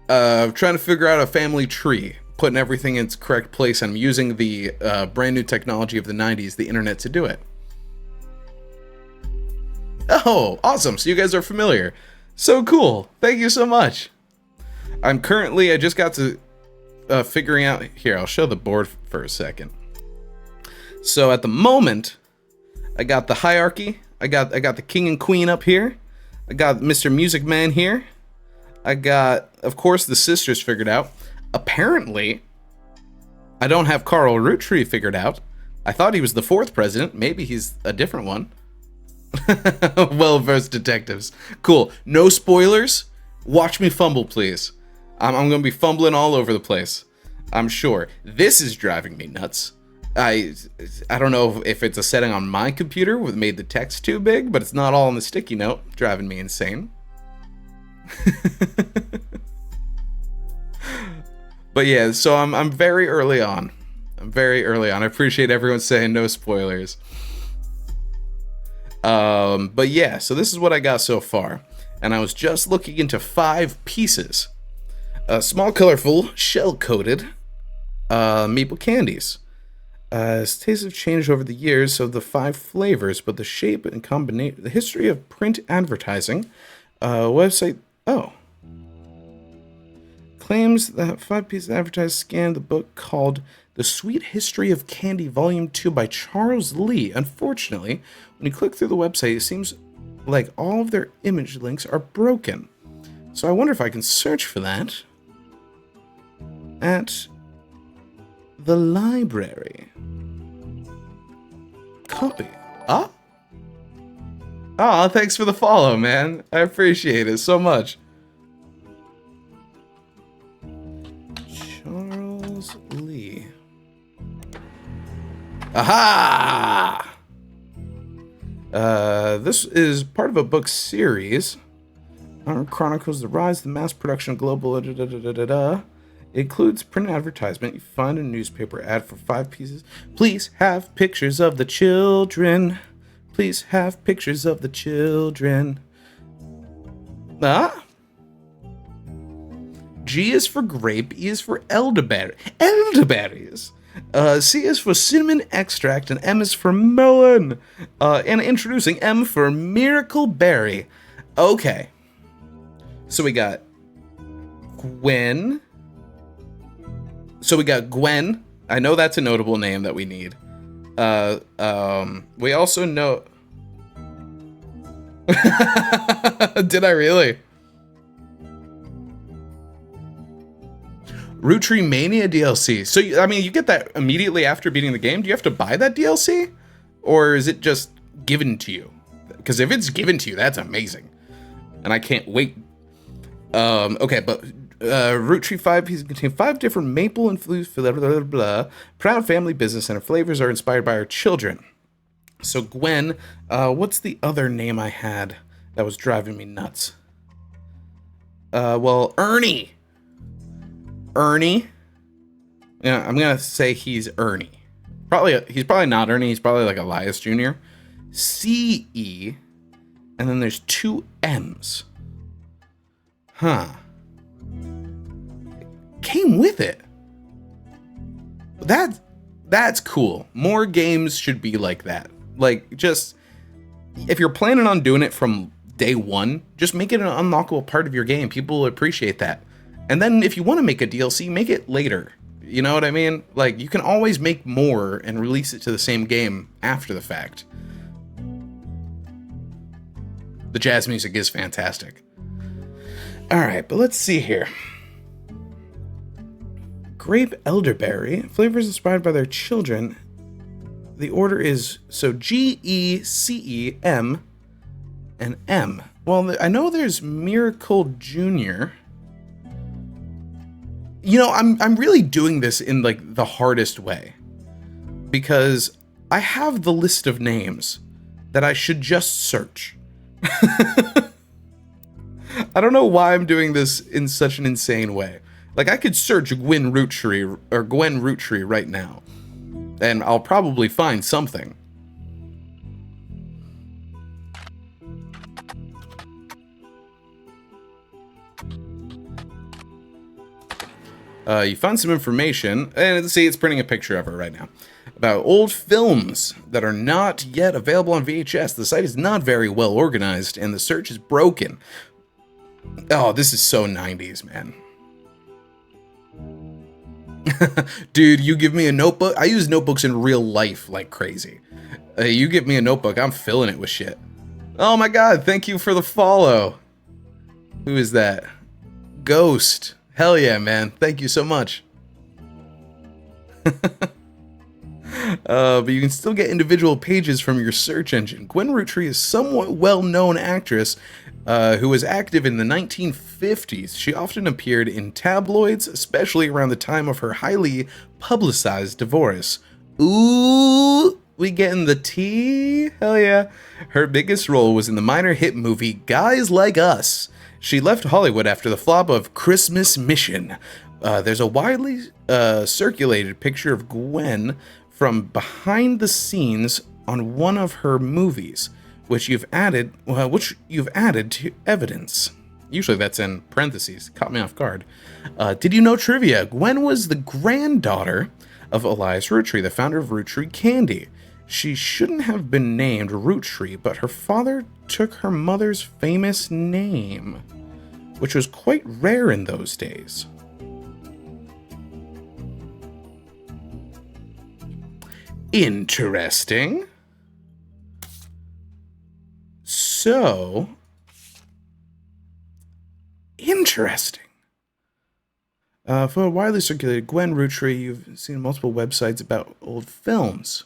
I'm trying to figure out a family tree, putting everything in its correct place. I'm using the brand new technology of the 90s, the internet, to do it. Oh, awesome. So you guys are familiar. So cool. Thank you so much. I just got to figuring out, here, I'll show the board for a second. So at the moment, I got the hierarchy. I got the king and queen up here. I got Mr. Music Man here. I got, of course, the sisters figured out. Apparently, I don't have Carl Roottree figured out. I thought he was the 4th president. Maybe he's a different one. Well-versed detectives. Cool. No spoilers. Watch me fumble, please. I'm going to be fumbling all over the place. I'm sure. This is driving me nuts. I don't know if it's a setting on my computer that made the text too big, but it's not all on the sticky note, driving me insane. But yeah, so I'm very early on. I appreciate everyone saying no spoilers. But yeah, so this is what I got so far. And I was just looking into 5 pieces. Small, colorful, shell-coated maple candies. Tastes have changed over the years of the 5 flavors, but the shape and combination, the history of print advertising, website, claims that 5 pieces advertised scanned the book called The Sweet History of Candy Volume 2 by Charles Lee. Unfortunately, when you click through the website, it seems like all of their image links are broken. So I wonder if I can search for that at the library. Copy. Ah? Oh, thanks for the follow, man. I appreciate it so much. Charles Lee. Aha! This is part of a book series. Chronicles the rise of the mass production of global. It includes print advertisement. You find a newspaper ad for 5 pieces. Please have pictures of the children. Please have pictures of the children. Ah? G is for grape. E is for elderberry. Elderberries. C is for cinnamon extract, and M is for melon. And introducing M for miracle berry. Okay. So we got Gwen. I know that's a notable name that we need. We also know. Did I really? Roottrees Mania DLC. So, I mean, you get that immediately after beating the game. Do you have to buy that DLC? Or is it just given to you? Because if it's given to you, that's amazing. And I can't wait. Okay, but Roottrees 5 pieces contain 5 different maple infused blah, blah, blah, blah, proud family business, and our flavors are inspired by our children. So Gwen, what's the other name I had that was driving me nuts? Well, Ernie. Ernie. Yeah, I'm gonna say he's Ernie. He's probably not Ernie. He's probably like Elias Jr. C-E, and then there's 2 M's. Huh. Came with it. That's cool. More games should be like that. Like, just, if you're planning on doing it from day one, just make it an unlockable part of your game. People will appreciate that. And then if you want to make a DLC, make it later. You know what I mean? Like, you can always make more and release it to the same game after the fact. The jazz music is fantastic. Alright, but let's see here. Grape elderberry. Flavors inspired by their children. The order is, so G, E, C, E, M, and M. Well, I know there's Miracle Jr. You know, I'm really doing this in, like, the hardest way. Because I have the list of names that I should just search. I don't know why I'm doing this in such an insane way. Like, I could search Gwen Roottrees right now, and I'll probably find something. You find some information, and see, it's printing a picture of her right now, about old films that are not yet available on VHS. The site is not very well organized, and the search is broken. Oh, this is so 90s, man. Dude, you give me a notebook. I use notebooks in real life like crazy. You give me a notebook, I'm filling it with shit. Oh my god, thank you for the follow. Who is that? Ghost. Hell yeah, man. Thank you so much. But you can still get individual pages from your search engine. Gwen Roottrees is a somewhat well-known actress who was active in the 1950s. She often appeared in tabloids, especially around the time of her highly publicized divorce. Ooh, we getting the tea? Hell yeah. Her biggest role was in the minor hit movie Guys Like Us. She left Hollywood after the flop of Christmas Mission. There's a widely circulated picture of Gwen from behind the scenes on one of her movies, which you've added to evidence. Usually that's in parentheses. Caught me off guard. Did you know trivia? Gwen was the granddaughter of Elias Roottrees, the founder of Roottrees Candy. She shouldn't have been named Roottrees, but her father took her mother's famous name, which was quite rare in those days. Interesting. So, interesting. For widely circulated Gwen Rootree, you've seen multiple websites about old films.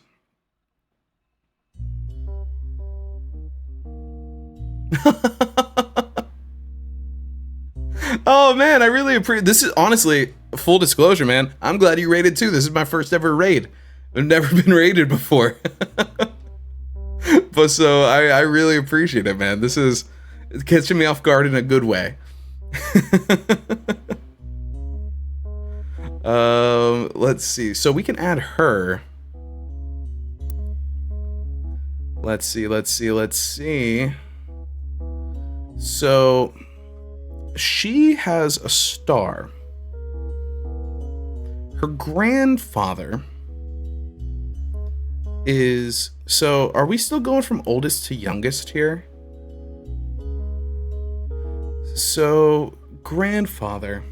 Oh man, I really appreciate this. Is honestly full disclosure, man. I'm glad you raided too. This is my first ever raid. I've never been raided before. But so I really appreciate it, man. This is catching me off guard in a good way. Let's see. So we can add her. Let's see. So she has a star. Her grandfather is... So, are we still going from oldest to youngest here? So, grandfather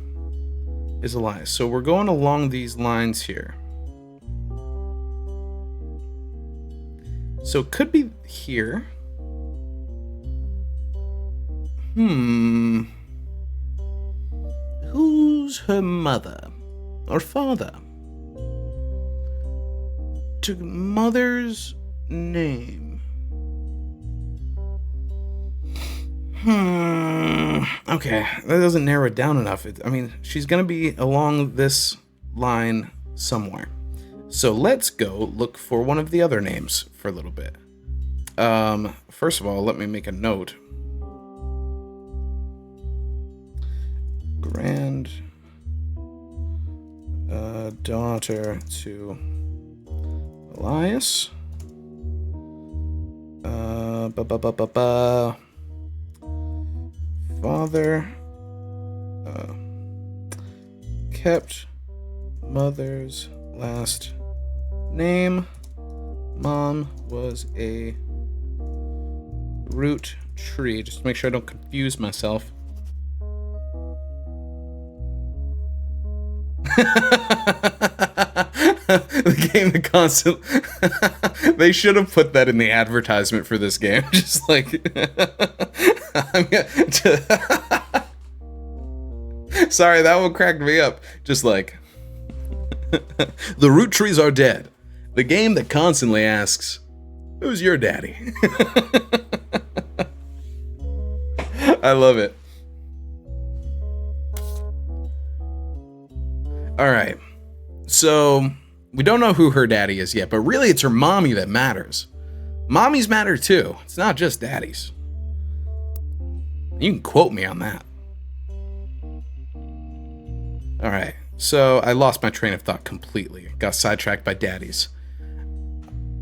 is Elias. So, we're going along these lines here. So, it could be here. Who's her mother? Or father? To mother's name. Okay, that doesn't narrow it down enough. I mean, she's gonna be along this line somewhere. So let's go look for one of the other names for a little bit. First of all, let me make a note. Daughter to Elias. Father kept mother's last name. Mom was a root tree. Just to make sure I don't confuse myself. The game that constant. They should have put that in the advertisement for this game. Just like, sorry, that one cracked me up. Just like, the Roottrees Are Dead, the game that constantly asks, "Who's your daddy?" I love it. All right, so we don't know who her daddy is yet, but really it's her mommy that matters. Mommies matter too. It's not just daddies. You can quote me on that. All right, so I lost my train of thought completely. Got sidetracked by daddies.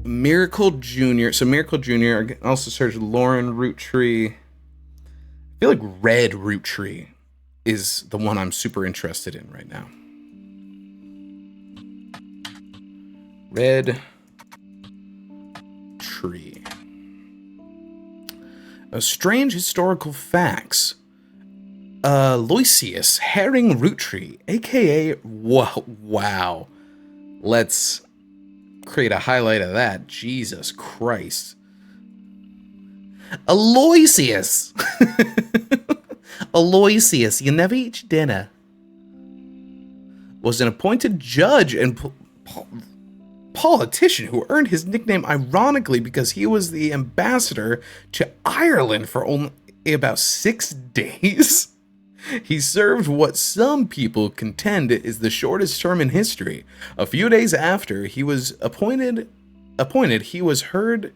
Miracle Jr. So Miracle Jr. I also searched Lauren Rootree. I feel like Red Rootree is the one I'm super interested in right now. Red Tree. Strange historical facts. Loisius Herring Rootree, aka wow. Let's create a highlight of that. Jesus Christ. Aloysius. Aloysius, you never eat dinner. Was an appointed judge and politician who earned his nickname ironically because he was the ambassador to Ireland for only about 6 days. He served what some people contend is the shortest term in history. A few days after he was appointed, he was heard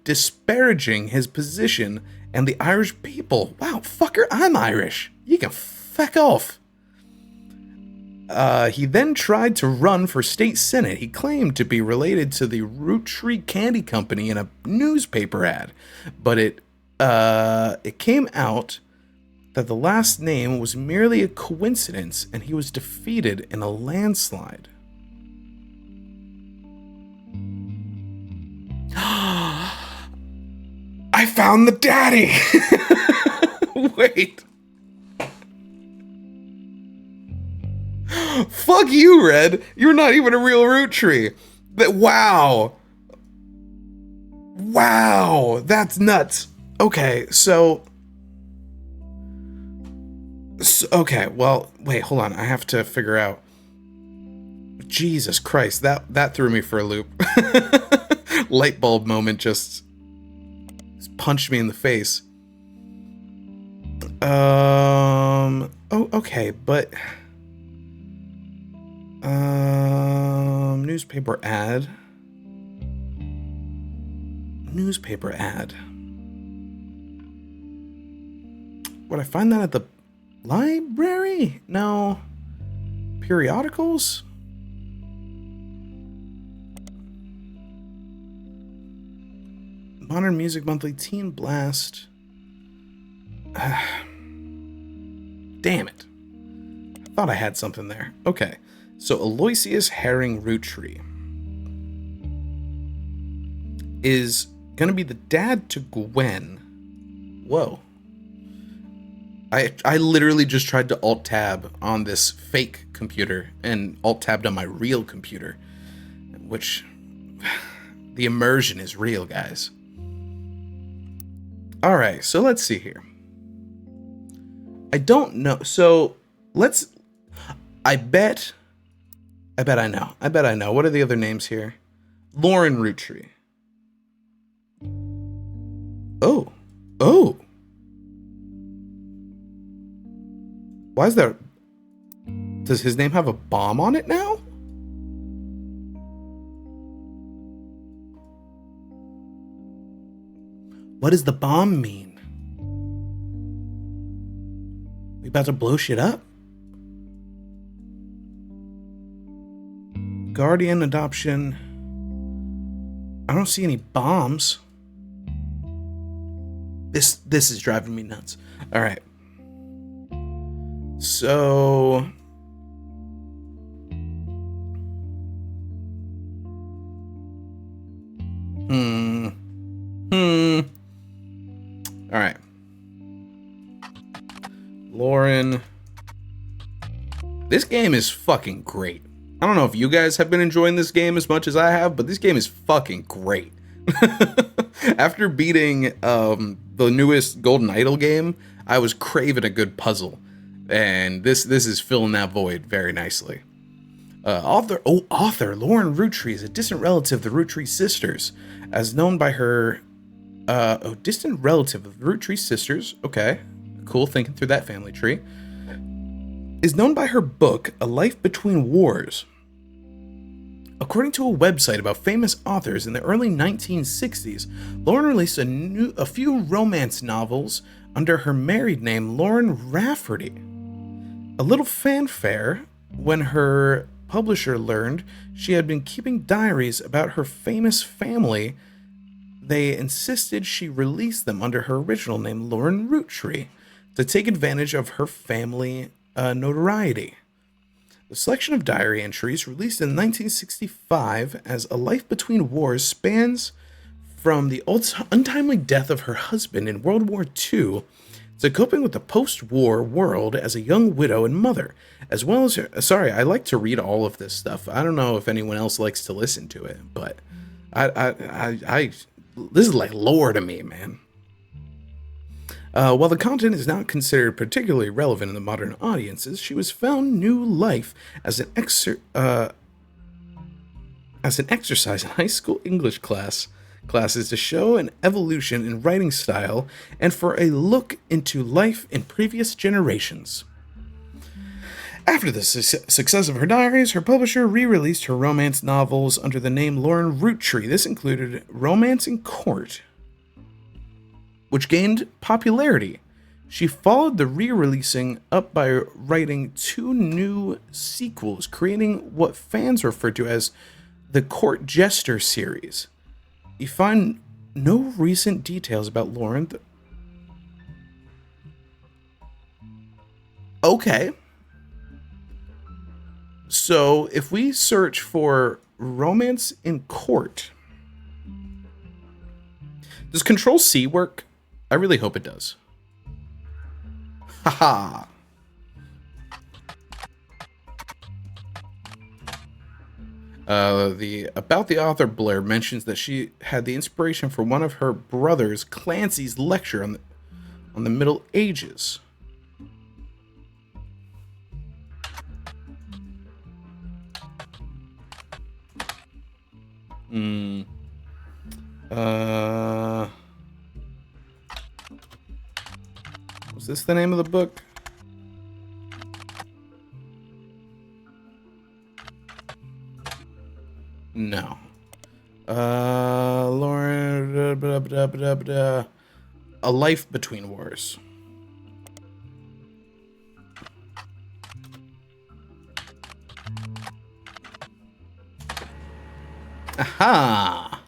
disparaging his position and the Irish people. Wow, fucker, I'm Irish. You can fuck off. He then tried to run for state senate. He claimed to be related to the Rootree Candy Company in a newspaper ad, but it came out that the last name was merely a coincidence, and he was defeated in a landslide. I found the daddy! Wait. Fuck you, Red. You're not even a real Rootree. Wow. Wow. That's nuts. Okay, so... Okay, well, wait, hold on. I have to figure out... Jesus Christ, that threw me for a loop. Light bulb moment just punched me in the face. Oh, okay, but newspaper ad. Would I find that at the library? No. Periodicals? Modern Music Monthly, Teen Blast. Damn it. I thought I had something there. Okay. So Aloysius Herring Roottrees is gonna be the dad to Gwen. Whoa. I literally just tried to alt-tab on this fake computer and alt-tabbed on my real computer. Which... the immersion is real, guys. Alright, so let's see here. I don't know. So, let's... I bet I know. What are the other names here? Lauren Roottrees. Oh. Why is there... Does his name have a bomb on it now? What does the bomb mean? We about to blow shit up? Guardian adoption. I don't see any bombs. This is driving me nuts. All right. So... All right. Lauren. This game is fucking great. I don't know if you guys have been enjoying this game as much as I have, but this game is fucking great. After beating the newest Golden Idol game, I was craving a good puzzle. And this is filling that void very nicely. Author Lauren Roottrees, a distant relative of the Roottrees sisters, as known by her... distant relative of the Roottrees sisters. Okay, cool, thinking through that family tree. Is known by her book, A Life Between Wars. According to a website about famous authors in the early 1960s, Lauren released a few romance novels under her married name, Lauren Rafferty. A little fanfare when her publisher learned she had been keeping diaries about her famous family. They insisted she release them under her original name, Lauren Roottrees, to take advantage of her family notoriety. The selection of diary entries, released in 1965 as A Life Between Wars, spans from the untimely death of her husband in World War II to coping with the post-war world as a young widow and mother, as well as... Sorry, I like to read all of this stuff. I don't know if anyone else likes to listen to it, but I this is like lore to me, man. While the content is not considered particularly relevant in the modern audiences, she was found new life as an exercise in high school English classes to show an evolution in writing style and for a look into life in previous generations. After the success of her diaries, her publisher re-released her romance novels under the name Lauren Roottrees. This included Romance in Court, which gained popularity. She followed the re-releasing up by writing 2 new sequels, creating what fans refer to as the Court Jester series. You find no recent details about Lauren. Okay. So, if we search for Romance in Court, does Control-C work? I really hope it does. Haha. The author Blair mentions that she had the inspiration for one of her brothers Clancy's lecture on the Middle Ages. Was this the name of the book? No. Lauren. A Life Between Wars. Aha!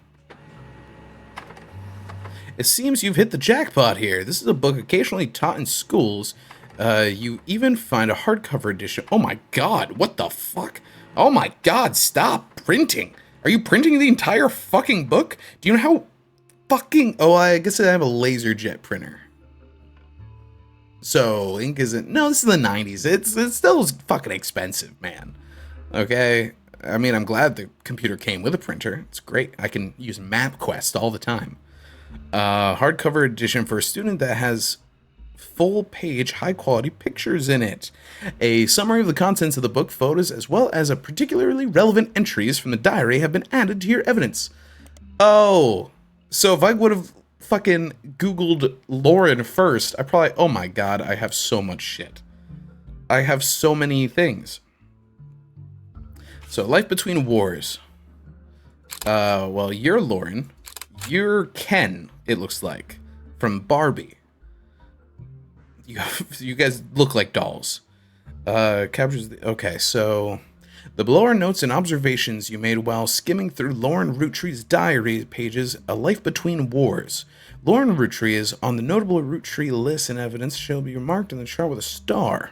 It seems you've hit the jackpot here. This is a book occasionally taught in schools. You even find a hardcover edition. Oh my god, what the fuck? Oh my god, stop printing. Are you printing the entire fucking book? Do you know how fucking... Oh, I guess I have a LaserJet printer. So, ink isn't... No, this is the 90s. It's still fucking expensive, man. Okay? I mean, I'm glad the computer came with a printer. It's great. I can use MapQuest all the time. Hardcover edition for a student that has full-page, high-quality pictures in it. A summary of the contents of the book, photos, as well as a particularly relevant entries from the diary have been added to your evidence. Oh, so if I would have fucking Googled Lauren first, I probably... Oh my god, I have so much shit. I have so many things. So, Life Between Wars. Well, you're Lauren. You're Ken, it looks like, from Barbie. You guys look like dolls. Captures the... Okay, so... The below are notes and observations you made while skimming through Lauren Roottree's diary pages, A Life Between Wars. Lauren Roottree is on the notable Roottree list, and evidence shall be marked in the chart with a star.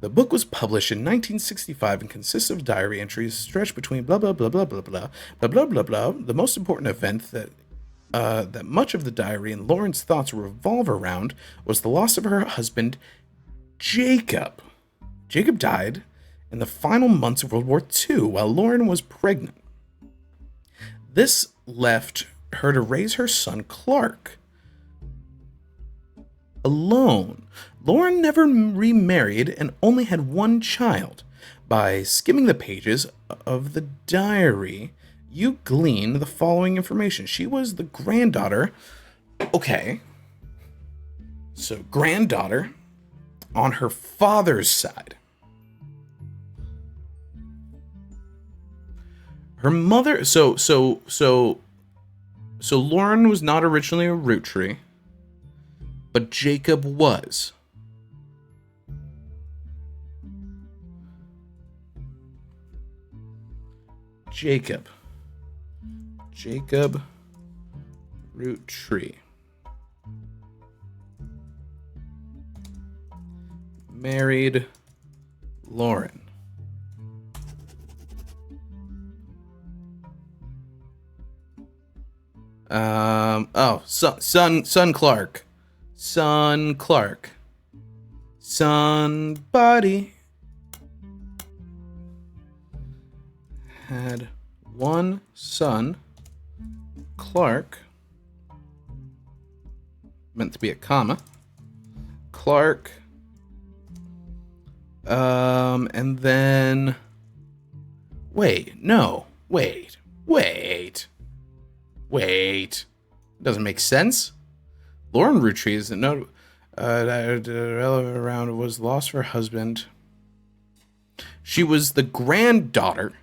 The book was published in 1965 and consists of diary entries stretched between blah blah blah blah blah blah blah blah blah blah. The most important event that much of the diary and Lauren's thoughts revolve around was the loss of her husband, Jacob. Jacob died in the final months of World War II while Lauren was pregnant. This left her to raise her son, Clark, alone. Lauren never remarried and only had one child. By skimming the pages of the diary, you glean the following information. She was the granddaughter. Okay. So, granddaughter on her father's side. Her mother... So Lauren was not originally a Roottree, but Jacob was. Jacob Roottree married Lauren. Son Clark. Somebody had one son, Clark, meant to be a comma, Clark, and then, wait, doesn't make sense. Lauren Roottree is no, relevant around was lost her husband. She was the granddaughter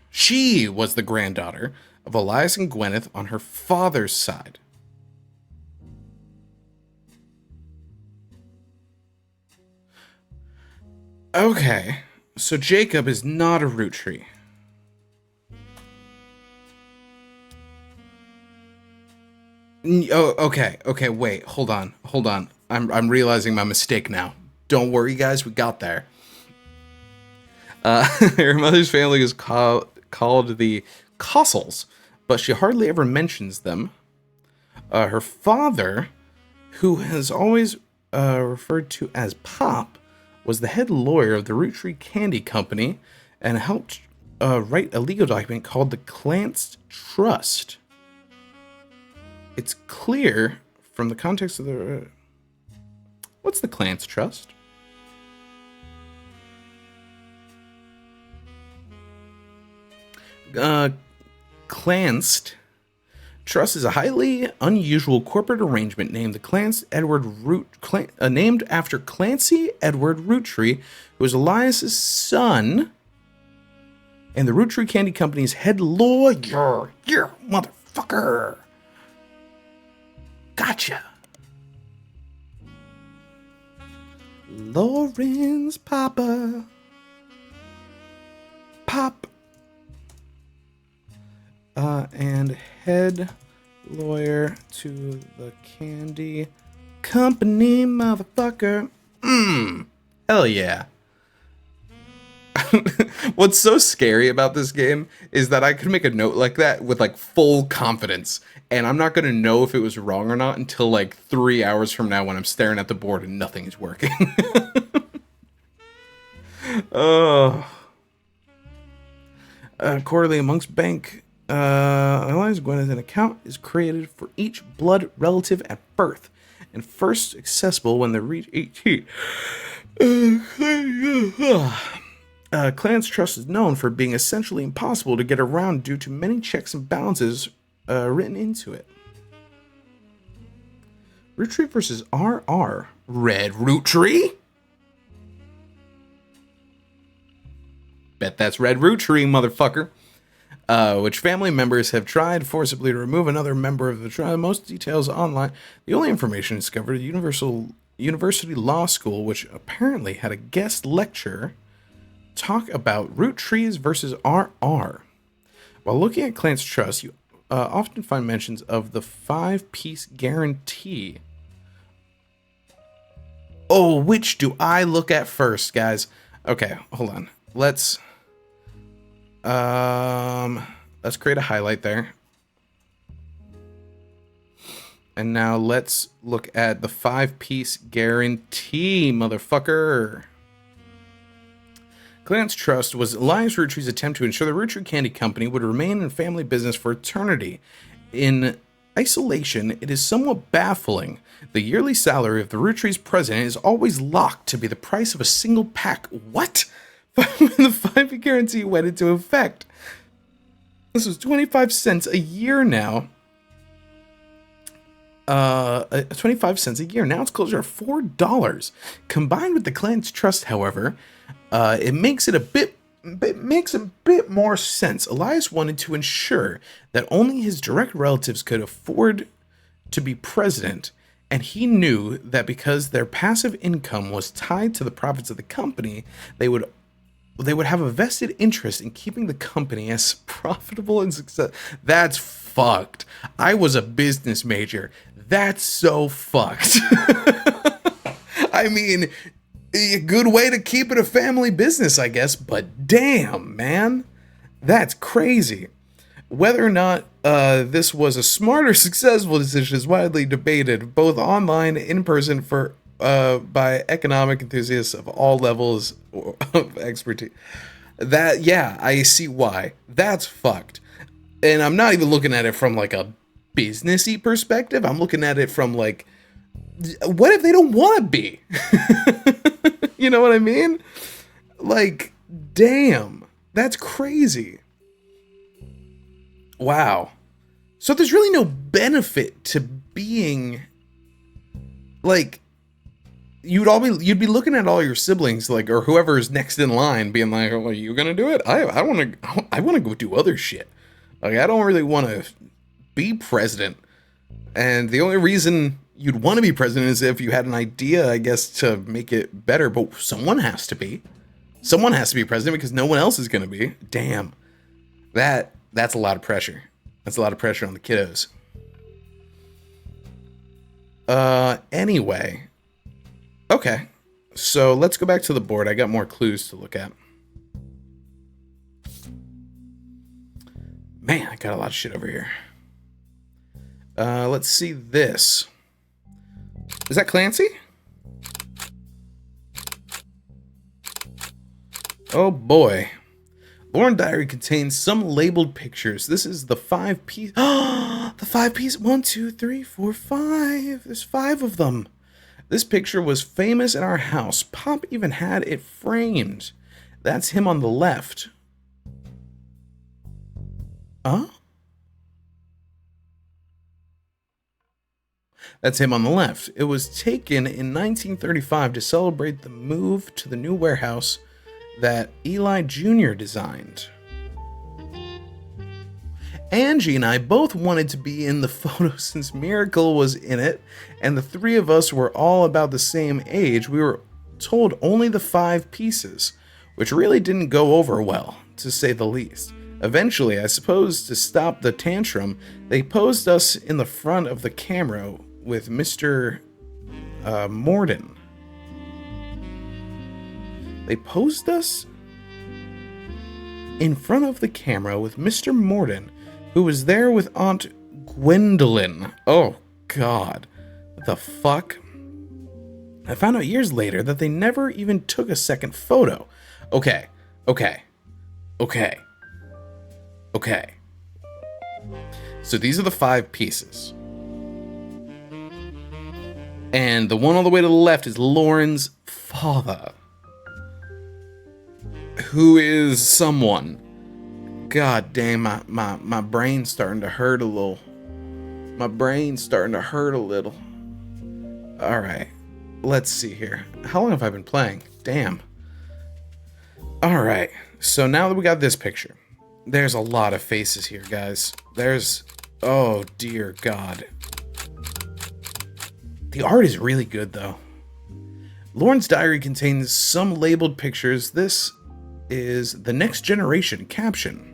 of Elias and Gwyneth on her father's side. Okay, so Jacob is not a Roottree. Oh, okay, wait, hold on. I'm realizing my mistake now. Don't worry, guys, we got there. Her mother's family is called the Cossels, but she hardly ever mentions them. Her father, who has always referred to as Pop, was the head lawyer of the Roottree Candy Company and helped write a legal document called the Clance Trust. It's clear from the context of the... what's the Clance Trust? Clanced Trust is a highly unusual corporate arrangement named named after Clancy Edward Roottree, who was Elias's son and the Roottree Candy Company's head lawyer. Yeah, motherfucker. Gotcha. Lauren's Papa. Pop. And head lawyer to the candy company, motherfucker. Hell yeah. What's so scary about this game is that I could make a note like that with like full confidence, and I'm not going to know if it was wrong or not until like 3 hours from now when I'm staring at the board and nothing is working. Oh. Quarterly amongst bank Elias Gwyneth, an account is created for each blood relative at birth and first accessible when they reach 18. Clan's Trust is known for being essentially impossible to get around due to many checks and balances written into it. Roottree versus RR. Red Roottree? Bet that's Red Roottree, motherfucker. Which family members have tried forcibly to remove another member of the tribe. Most details online. The only information discovered at University Law School, which apparently had a guest lecture talk about Roottrees versus RR. While looking at Clan's Trust, you often find mentions of the 5-piece guarantee. Oh, which do I look at first, guys? Okay, hold on. Let's create a highlight there. And now let's look at the 5-piece guarantee, motherfucker. Clan's Trust was Elias Roottree's attempt to ensure the Roottree Candy Company would remain in family business for eternity. In isolation, it is somewhat baffling. The yearly salary of the Roottree's president is always locked to be the price of a single pack. What? When the 5-piece guarantee went into effect. This was 25 cents a year now. 25 cents a year. Now it's closer to $4. Combined with the Clan's Trust, however, it makes a bit more sense. Elias wanted to ensure that only his direct relatives could afford to be president, and he knew that because their passive income was tied to the profits of the company, they would have a vested interest in keeping the company as profitable and successful. That's fucked. I was a business major. That's so fucked. I mean, a good way to keep it a family business, I guess, but damn, man. That's crazy. Whether or not this was a smart or successful decision is widely debated, both online and in person, by economic enthusiasts of all levels of expertise. Yeah, I see why. That's fucked. And I'm not even looking at it from like a businessy perspective. I'm looking at it from like, what if they don't want to be? You know what I mean? Like, damn, that's crazy. Wow. So there's really no benefit to being like, you'd be looking at all your siblings, like, or whoever's next in line, being like, "Oh, are you gonna do it? I want to go do other shit. Like, I don't really want to be president." And the only reason you'd want to be president is if you had an idea, I guess, to make it better. But someone has to be. Someone has to be president because no one else is gonna be. Damn, that's a lot of pressure. That's a lot of pressure on the kiddos. Anyway. Okay, so let's go back to the board. I got more clues to look at. Man, I got a lot of shit over here. Let's see this. Is that Clancy? Oh boy. Lauren diary contains some labeled pictures. This is the 5 piece. The 5 piece. 1, 2, 3, 4, 5. There's 5 of them. This picture was famous in our house. Pop even had it framed. That's him on the left. Huh? That's him on the left. It was taken in 1935 to celebrate the move to the new warehouse that Eli Jr. designed. Angie and I both wanted to be in the photo since Miracle was in it, and the 3 of us were all about the same age. We were told only the 5 pieces, which really didn't go over well, to say the least. Eventually, I suppose to stop the tantrum, they posed us in the front of the camera with Mr. Morden. They posed us in front of the camera with Mr. Morden, who was there with Aunt Gwendolyn. Oh, God. What the fuck? I found out years later that they never even took a second photo. Okay. So these are the 5 pieces. And the one all the way to the left is Lauren's father, who is someone. God damn, my brain's starting to hurt a little. Alright, let's see here. How long have I been playing? Damn. Alright, so now that we got this picture, there's a lot of faces here, guys. Oh dear God. The art is really good, though. Lauren's diary contains some labeled pictures. This is the next generation caption.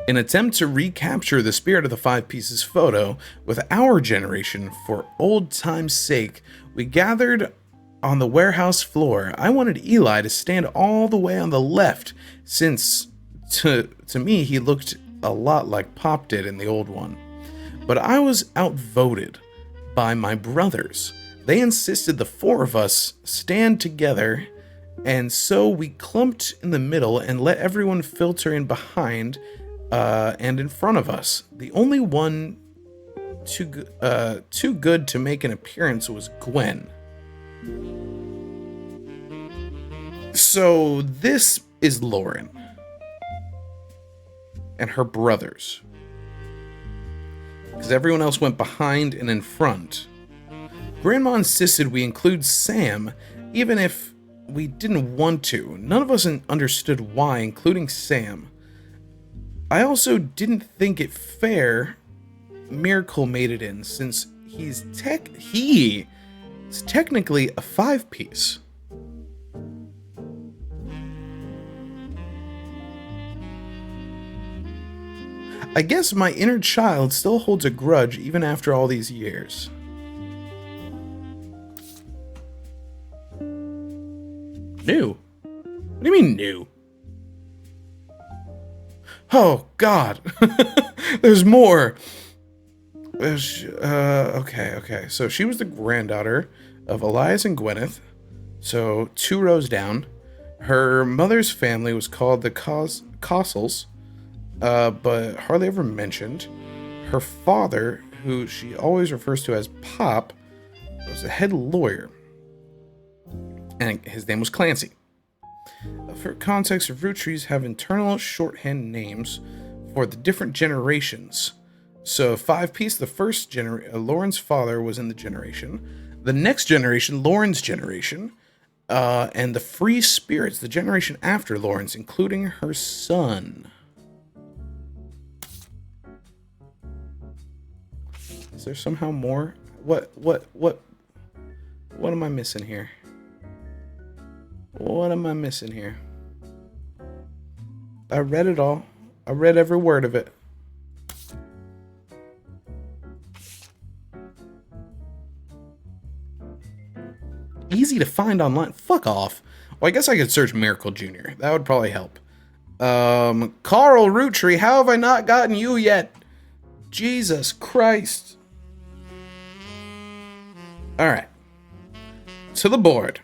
An attempt to recapture the spirit of the 5 pieces photo with our generation for old time's sake, we gathered on the warehouse floor. I wanted Eli to stand all the way on the left, since to me he looked a lot like Pop did in the old one. But I was outvoted by my brothers. They insisted the 4 of us stand together, and so we clumped in the middle and let everyone filter in behind and in front of us. The only one too good to make an appearance was Gwen. So this is Lauren and her brothers, because everyone else went behind and in front. Grandma insisted we include Sam, even if we didn't want to. None of us understood why, including Sam. I also didn't think it fair Miracle made it in, since he's technically a 5 piece. I guess my inner child still holds a grudge even after all these years. New? What do you mean new? Oh, God. There's more. Okay. So she was the granddaughter of Elias and Gwyneth. So 2 rows down. Her mother's family was called the Cossels, but hardly ever mentioned. Her father, who she always refers to as Pop, was a head lawyer, and his name was Clancy. For context, Roottrees have internal shorthand names for the different generations. So 5 piece, the first generation, Lauren's father was in the generation. The next generation, Lauren's generation. And the free spirits, the generation after Lauren's, including her son. Is there somehow more? What am I missing here? What am I missing here? I read it all. I read every word of it. Easy to find online. Fuck off. Well, I guess I could search Miracle Jr. That would probably help. Carl Roottree, how have I not gotten you yet? Jesus Christ. Alright. To the board.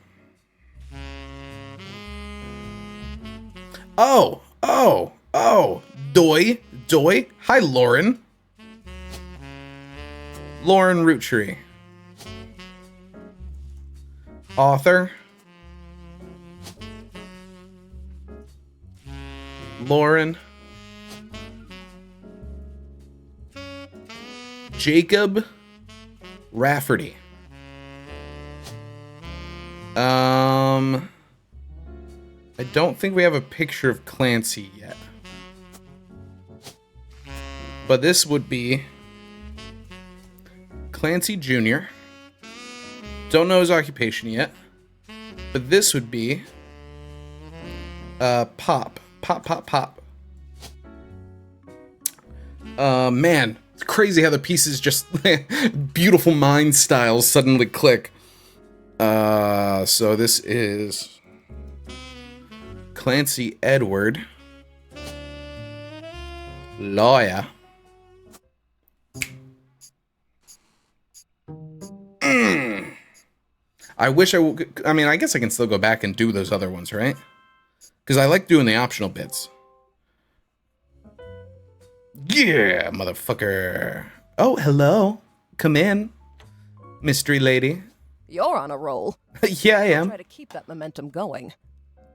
Oh. Doy. Hi, Lauren. Lauren Roottrees. Author. Lauren. Jacob Rafferty. I don't think we have a picture of Clancy yet. But this would be Clancy Jr. Don't know his occupation yet. But this would be Pop. Man, it's crazy how the pieces just beautiful mind styles suddenly click. So this is Clancy Edward, lawyer. I wish I mean, I guess I can still go back and do those other ones, right? Because I like doing the optional bits. Yeah, motherfucker. Oh, hello. Come in, mystery lady. You're on a roll. Yeah, I am. Try to keep that momentum going.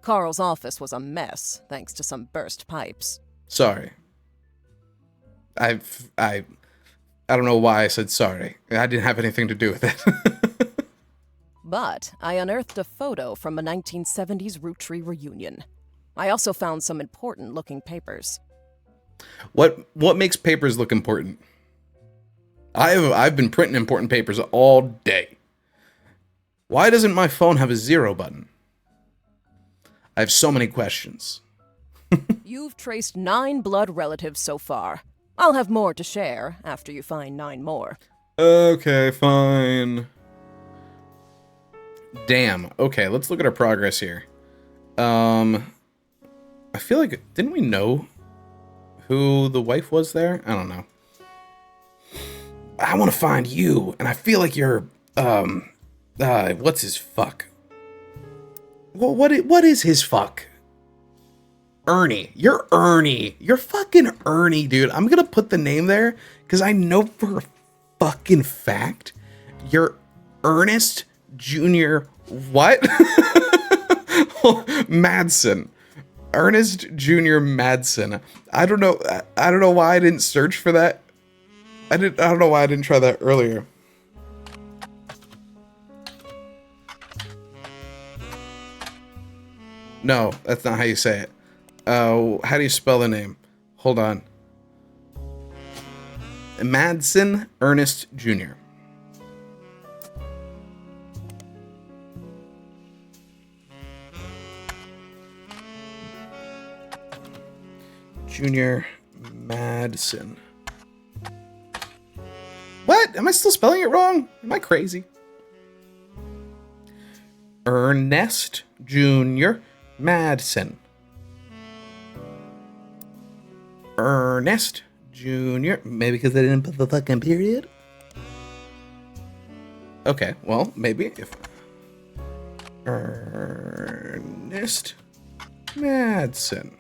Carl's office was a mess, thanks to some burst pipes. Sorry. I don't know why I said sorry. I didn't have anything to do with it. But I unearthed a photo from a 1970s Roottrees reunion. I also found some important-looking papers. What makes papers look important? I've been printing important papers all day. Why doesn't my phone have a 0 button? I have so many questions. You've traced 9 blood relatives so far. I'll have more to share after you find 9 more. Okay, fine. Damn. Okay, let's look at our progress here. I feel like, didn't we know who the wife was there? I don't know. I want to find you, and I feel like you're, what's his fuck? Well, what is his fuck? Ernie. You're Ernie. You're fucking Ernie, dude. I'm gonna put the name there, because I know for a fucking fact you're Ernest Jr. What? Madsen. Ernest Jr. Madsen. I don't know why I didn't search for that. I don't know why I didn't try that earlier. No, that's not how you say it. How do you spell the name? Hold on. Madsen Ernest Jr. Junior Madsen. What? Am I still spelling it wrong? Am I crazy? Ernest Junior Madsen. Ernest Junior. Maybe because they didn't put the fucking period? Okay, well, maybe if... Ernest Madsen.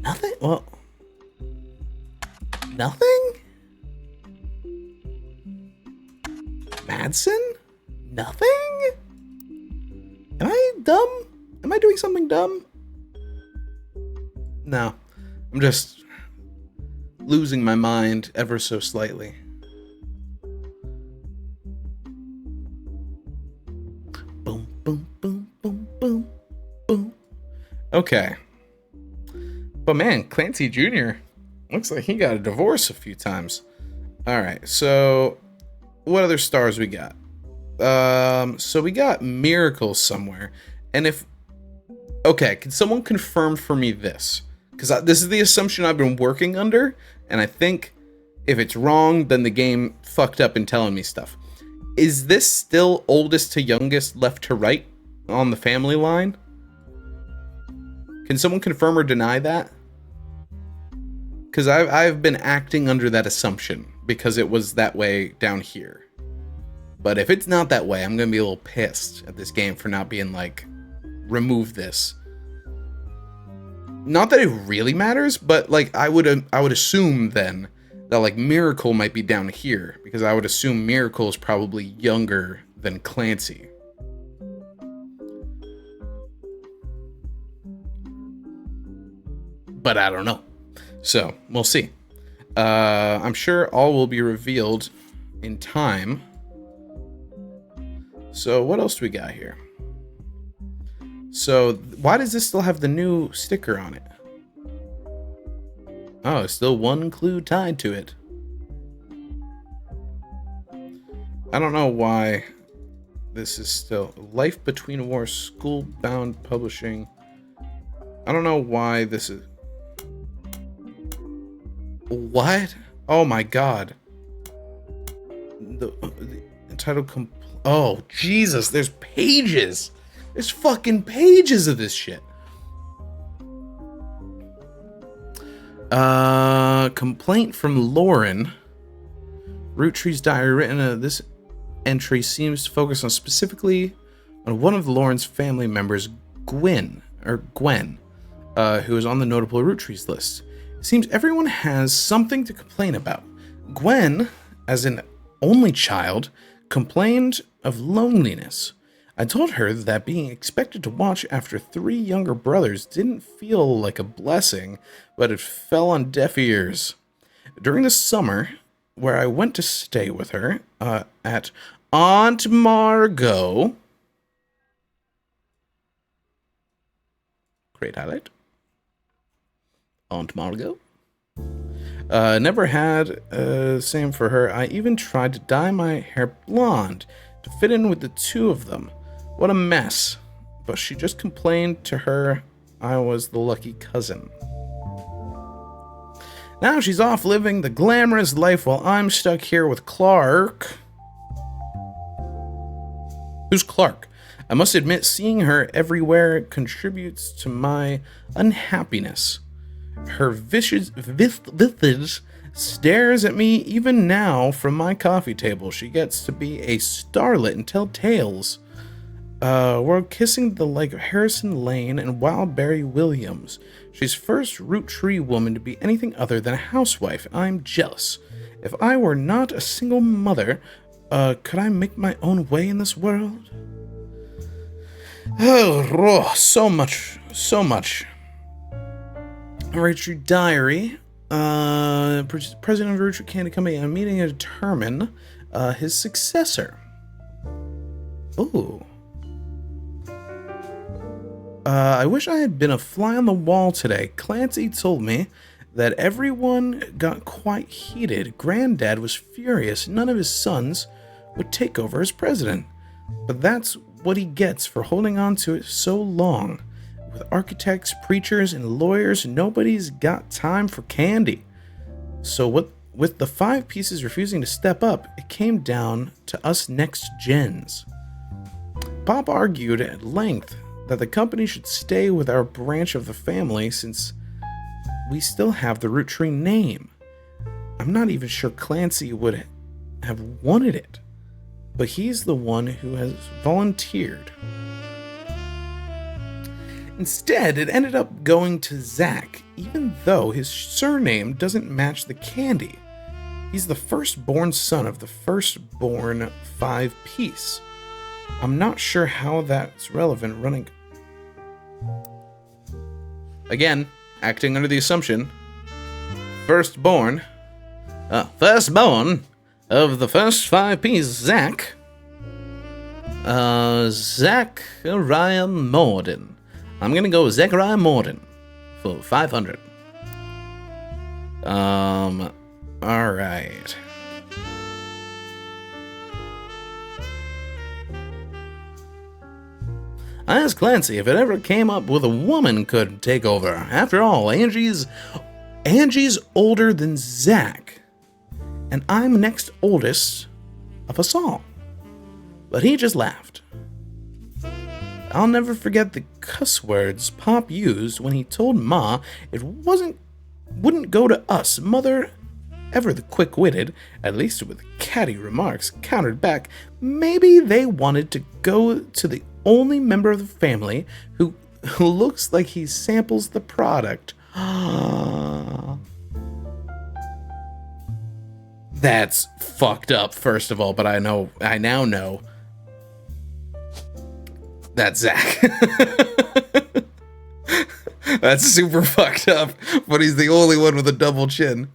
Nothing? Well... Nothing? Madsen? Nothing? Am I dumb? Am I doing something dumb? No. I'm just losing my mind ever so slightly. Boom, boom, boom, boom, boom, boom. Okay. But man, Clancy Jr. looks like he got a divorce a few times. Alright, so what other stars we got? So we got Miracles somewhere. And if... Okay, can someone confirm for me this? Because this is the assumption I've been working under, and I think if it's wrong, then the game fucked up in telling me stuff. Is this still oldest to youngest, left to right on the family line? Can someone confirm or deny that? Because I've been acting under that assumption, because it was that way down here. But if it's not that way, I'm going to be a little pissed at this game for not being like, remove this. Not that it really matters, but like I would assume then that like Miracle might be down here, because I would assume Miracle is probably younger than Clancy. But I don't know. So, we'll see. I'm sure all will be revealed in time. So, what else do we got here? So, why does this still have the new sticker on it? Oh, still one clue tied to it. I don't know why this is still Life Between Wars, Schoolbound Publishing. I don't know why this is. What? Oh my god. The title oh, Jesus, there's pages. There's fucking pages of this shit. Complaint from Lauren. Roottrees diary written this entry seems to focus on specifically on one of Lauren's family members, Gwen, who is on the notable Roottrees list. It seems everyone has something to complain about. Gwen, as an only child, complained of loneliness. I told her that being expected to watch after 3 younger brothers didn't feel like a blessing, but it fell on deaf ears. During the summer, where I went to stay with her, at Aunt Margot. Great highlight. Aunt Margot. Never had same for her. I even tried to dye my hair blonde to fit in with the 2 of them. What a mess. But she just complained to her I was the lucky cousin. Now she's off living the glamorous life while I'm stuck here with Clark. Who's Clark? I must admit, seeing her everywhere contributes to my unhappiness. Her visage stares at me even now from my coffee table. She gets to be a starlet and tell tales. We're kissing the like of Harrison Lane and Wildberry Williams. She's first root tree woman to be anything other than a housewife. I'm jealous. If I were not a single mother, could I make my own way in this world? Oh, so much. Roottrees diary. President of Roottrees Candy Company in a meeting to determine his successor. Ooh. I wish I had been a fly on the wall today. Clancy told me that everyone got quite heated. Granddad was furious. None of his sons would take over as president. But that's what he gets for holding on to it so long. With architects, preachers, and lawyers, nobody's got time for candy. So with the 5 pieces refusing to step up, it came down to us next gens. Pop argued at length that the company should stay with our branch of the family since we still have the Roottree name. I'm not even sure Clancy would have wanted it, but he's the one who has volunteered. Instead, it ended up going to Zach, even though his surname doesn't match the candy. He's the firstborn son of the firstborn 5-piece. I'm not sure how that's relevant running. Again, acting under the assumption. Firstborn of the first 5-piece, Zach. Zachariah Morden. I'm gonna go with Zachariah Morden for 500. Alright. I asked Clancy if it ever came up with a woman could take over. After all, Angie's older than Zach, and I'm next oldest of us all. But he just laughed. I'll never forget the cuss words Pop used when he told Ma it wouldn't go to us. Mother, ever the quick-witted, at least with catty remarks, countered back, maybe they wanted to go to the only member of the family who who looks like he samples the product. That's fucked up, first of all, but I now know that's Zach. That's super fucked up, but he's the only one with a double chin.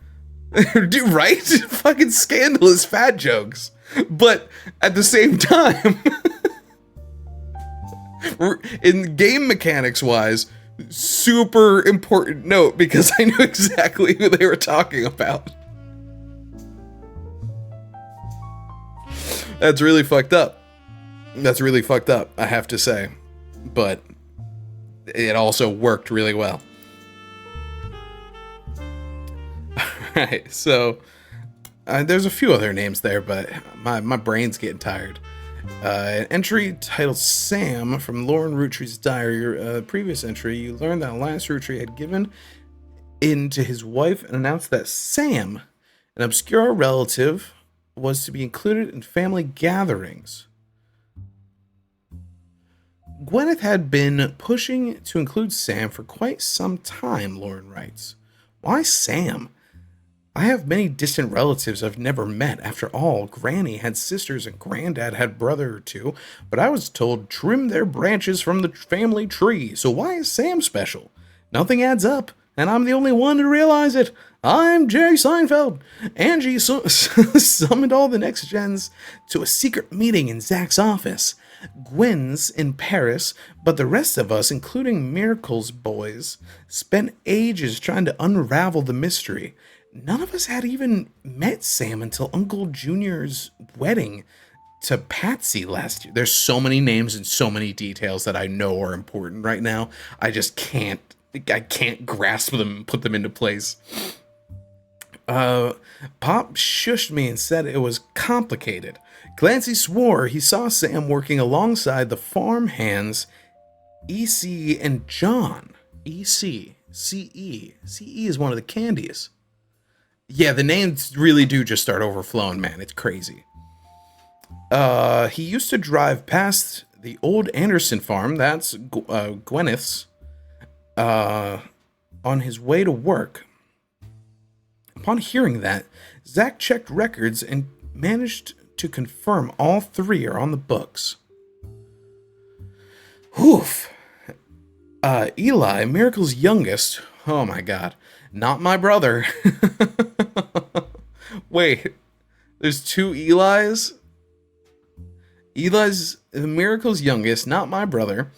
Dude, right? Fucking scandalous fat jokes. But at the same time, in game mechanics wise, super important note, because I knew exactly who they were talking about. That's really fucked up. That's really fucked up, I have to say. But it also worked really well. Alright, so there's a few other names there, but my brain's getting tired. An entry titled Sam from Lauren Roottrees' diary. Previous entry, you learned that Elias Roottree had given in to his wife and announced that Sam, an obscure relative, was to be included in family gatherings. Gwyneth had been pushing to include Sam for quite some time, Lauren writes. Why Sam? I have many distant relatives I've never met. After all, Granny had sisters and Granddad had a brother or two, but I was told trim their branches from the family tree, so why is Sam special? Nothing adds up, and I'm the only one to realize it. I'm Jerry Seinfeld. Angie summoned all the next gens to a secret meeting in Zach's office. Gwen's in Paris, but the rest of us, including Miracle's boys, spent ages trying to unravel the mystery. None of us had even met Sam until Uncle Junior's wedding to Patsy last year. There's so many names and so many details that I know are important right now. I can't grasp them and put them into place. Pop shushed me and said it was complicated. Clancy swore he saw Sam working alongside the farm hands E.C. and John. E.C. C.E. C.E. is one of the candies. Yeah, the names really do just start overflowing, man. It's crazy. He used to drive past the old Anderson farm, that's Gwyneth's, on his way to work. Upon hearing that, Zach checked records and managed to confirm all three are on the books. Oof. Eli, Miracle's youngest. Oh my god. Not my brother. Wait. There's two Elis? Eli's Miracle's youngest, not my brother,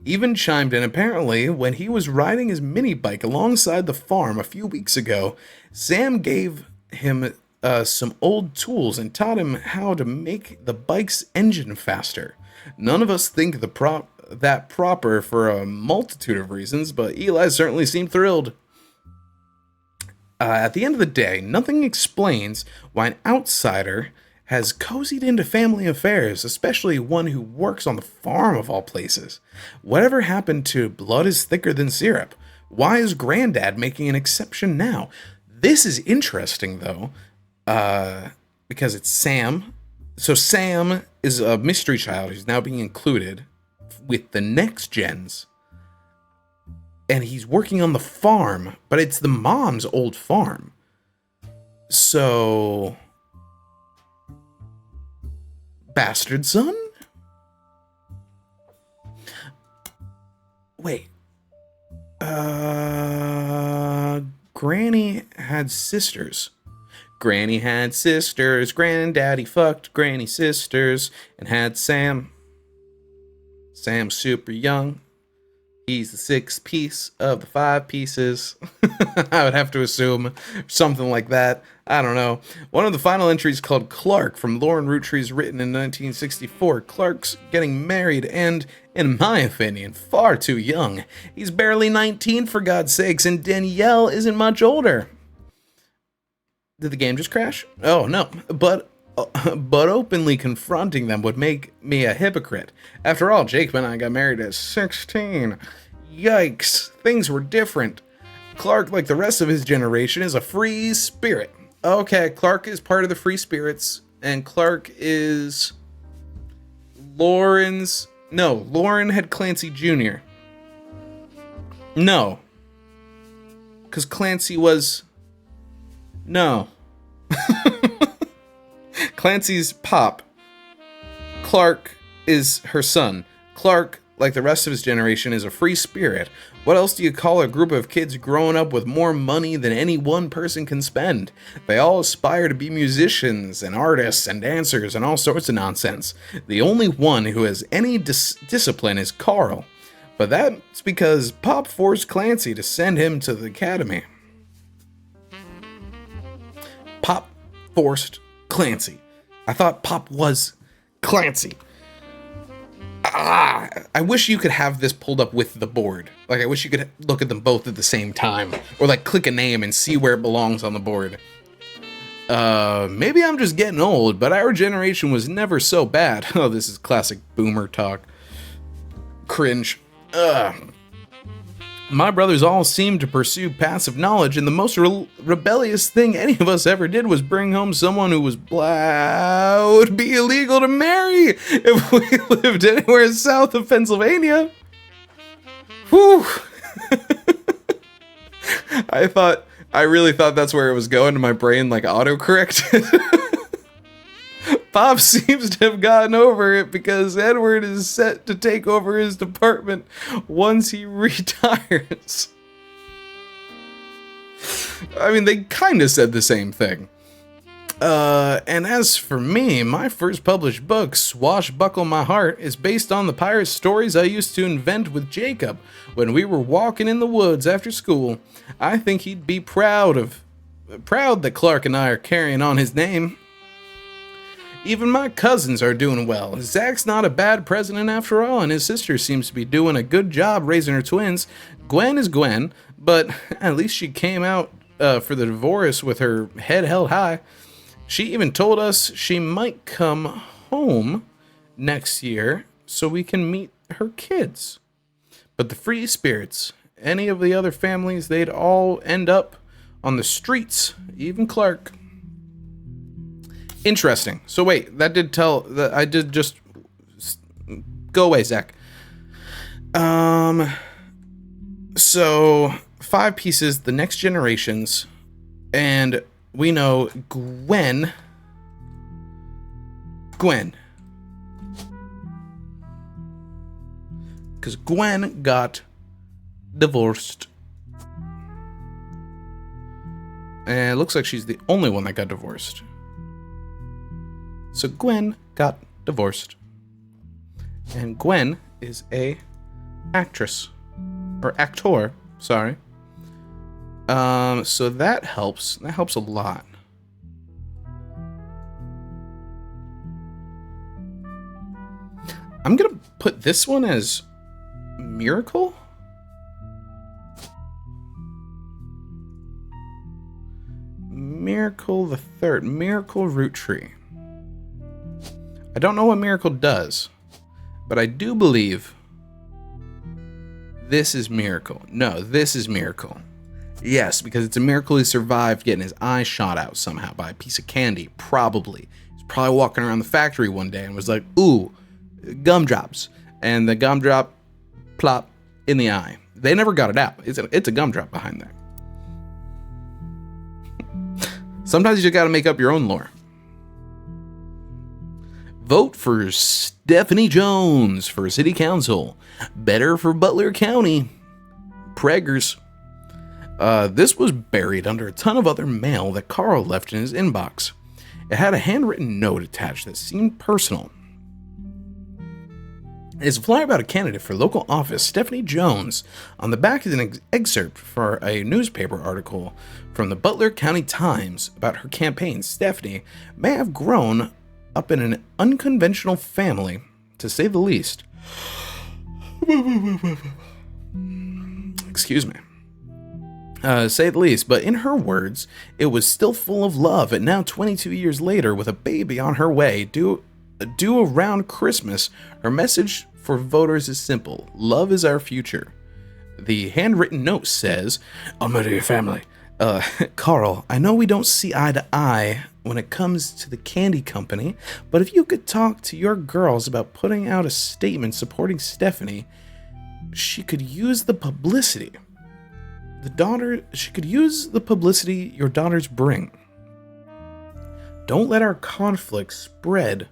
even chimed in. Apparently, when he was riding his mini bike alongside the farm a few weeks ago, Sam gave him some old tools and taught him how to make the bike's engine faster. None of us think that proper for a multitude of reasons, but Eli certainly seemed thrilled. At the end of the day, nothing explains why an outsider has cozied into family affairs, especially one who works on the farm of all places. Whatever happened to blood is thicker than syrup? Why is Granddad making an exception now? This is interesting, though, because it's Sam. So Sam is a mystery child who's now being included with the next gens. And he's working on the farm, but it's the mom's old farm. So... bastard son? Wait. Granny had sisters. Granny had sisters. Granddaddy fucked Granny's sisters and had Sam. Sam's super young. He's the sixth piece of the 5 pieces. I would have to assume something like that. I don't know. One of the final entries called Clark from Lauren Roottrees, written in 1964. Clark's getting married and, in my opinion, far too young. He's barely 19 for God's sakes, and Danielle isn't much older. Did the game just crash? Oh no, but openly confronting them would make me a hypocrite. After all, Jake and I got married at 16. Yikes, things were different. Clark, like the rest of his generation, is a free spirit. Okay, Clark is part of the Free Spirits, and Clark is Lauren had Clancy Jr. No. Because Clancy was... No. Clancy's Pop. Clark is her son. Clark, like the rest of his generation, is a free spirit. What else do you call a group of kids growing up with more money than any one person can spend? They all aspire to be musicians and artists and dancers and all sorts of nonsense. The only one who has any discipline is Carl. But that's because Pop forced Clancy to send him to the academy. Pop forced Clancy. I thought Pop was Clancy. I wish you could have this pulled up with the board. Like, I wish you could look at them both at the same time. Or, like, click a name and see where it belongs on the board. Maybe I'm just getting old, but our generation was never so bad. Oh, this is classic boomer talk. Cringe. My brothers all seemed to pursue passive knowledge, and the most rebellious thing any of us ever did was bring home someone who was black. It would be illegal to marry if we lived anywhere south of Pennsylvania. Whew. I really thought that's where it was going, and my brain like auto-corrected. Pop seems to have gotten over it because Edward is set to take over his department once he retires. I mean, they kind of said the same thing. And as for me, my first published book, Swashbuckle My Heart, is based on the pirate stories I used to invent with Jacob when we were walking in the woods after school. I think he'd be proud that Clark and I are carrying on his name. Even my cousins are doing well. Zach's not a bad president after all, and his sister seems to be doing a good job raising her twins. Gwen is Gwen, but at least she came out for the divorce with her head held high. She even told us she might come home next year so we can meet her kids. But the free spirits, any of the other families, they'd all end up on the streets, even Clark. Interesting. So wait, that did tell that I did just go away, Zach. So 5 pieces, the next generations, and we know Gwen. Because Gwen got divorced. And it looks like she's the only one that got divorced. So Gwen got divorced. And Gwen is a actress. Or actor, sorry. So that helps. That helps a lot. I'm gonna put this one as Miracle? Miracle the Third. Miracle Roottrees. I don't know what Miracle does, but I do believe this is Miracle. No, this is Miracle. Yes, because it's a miracle he survived getting his eye shot out somehow by a piece of candy. Probably. He's probably walking around the factory one day and was like, ooh, gumdrops. And the gumdrop plop in the eye. They never got it out. It's a gumdrop behind that. Sometimes you just gotta make up your own lore. Vote for Stephanie Jones for City Council. Better for Butler County. Preggers. This was buried under a ton of other mail that Carl left in his inbox. It had a handwritten note attached that seemed personal. It's a flyer about a candidate for local office, Stephanie Jones. On the back is an excerpt for a newspaper article from the Butler County Times about her campaign. Stephanie may have grown up in an unconventional family, to say the least. Excuse me. Say the least, but in her words, it was still full of love, and now 22 years later, with a baby on her way, due around Christmas, her message for voters is simple. Love is our future. The handwritten note says, "I'll murder your family. Carl, I know we don't see eye to eye when it comes to the candy company, but if you could talk to your girls about putting out a statement supporting Stephanie, she could use the publicity she could use the publicity your daughters bring. Don't let our conflict spread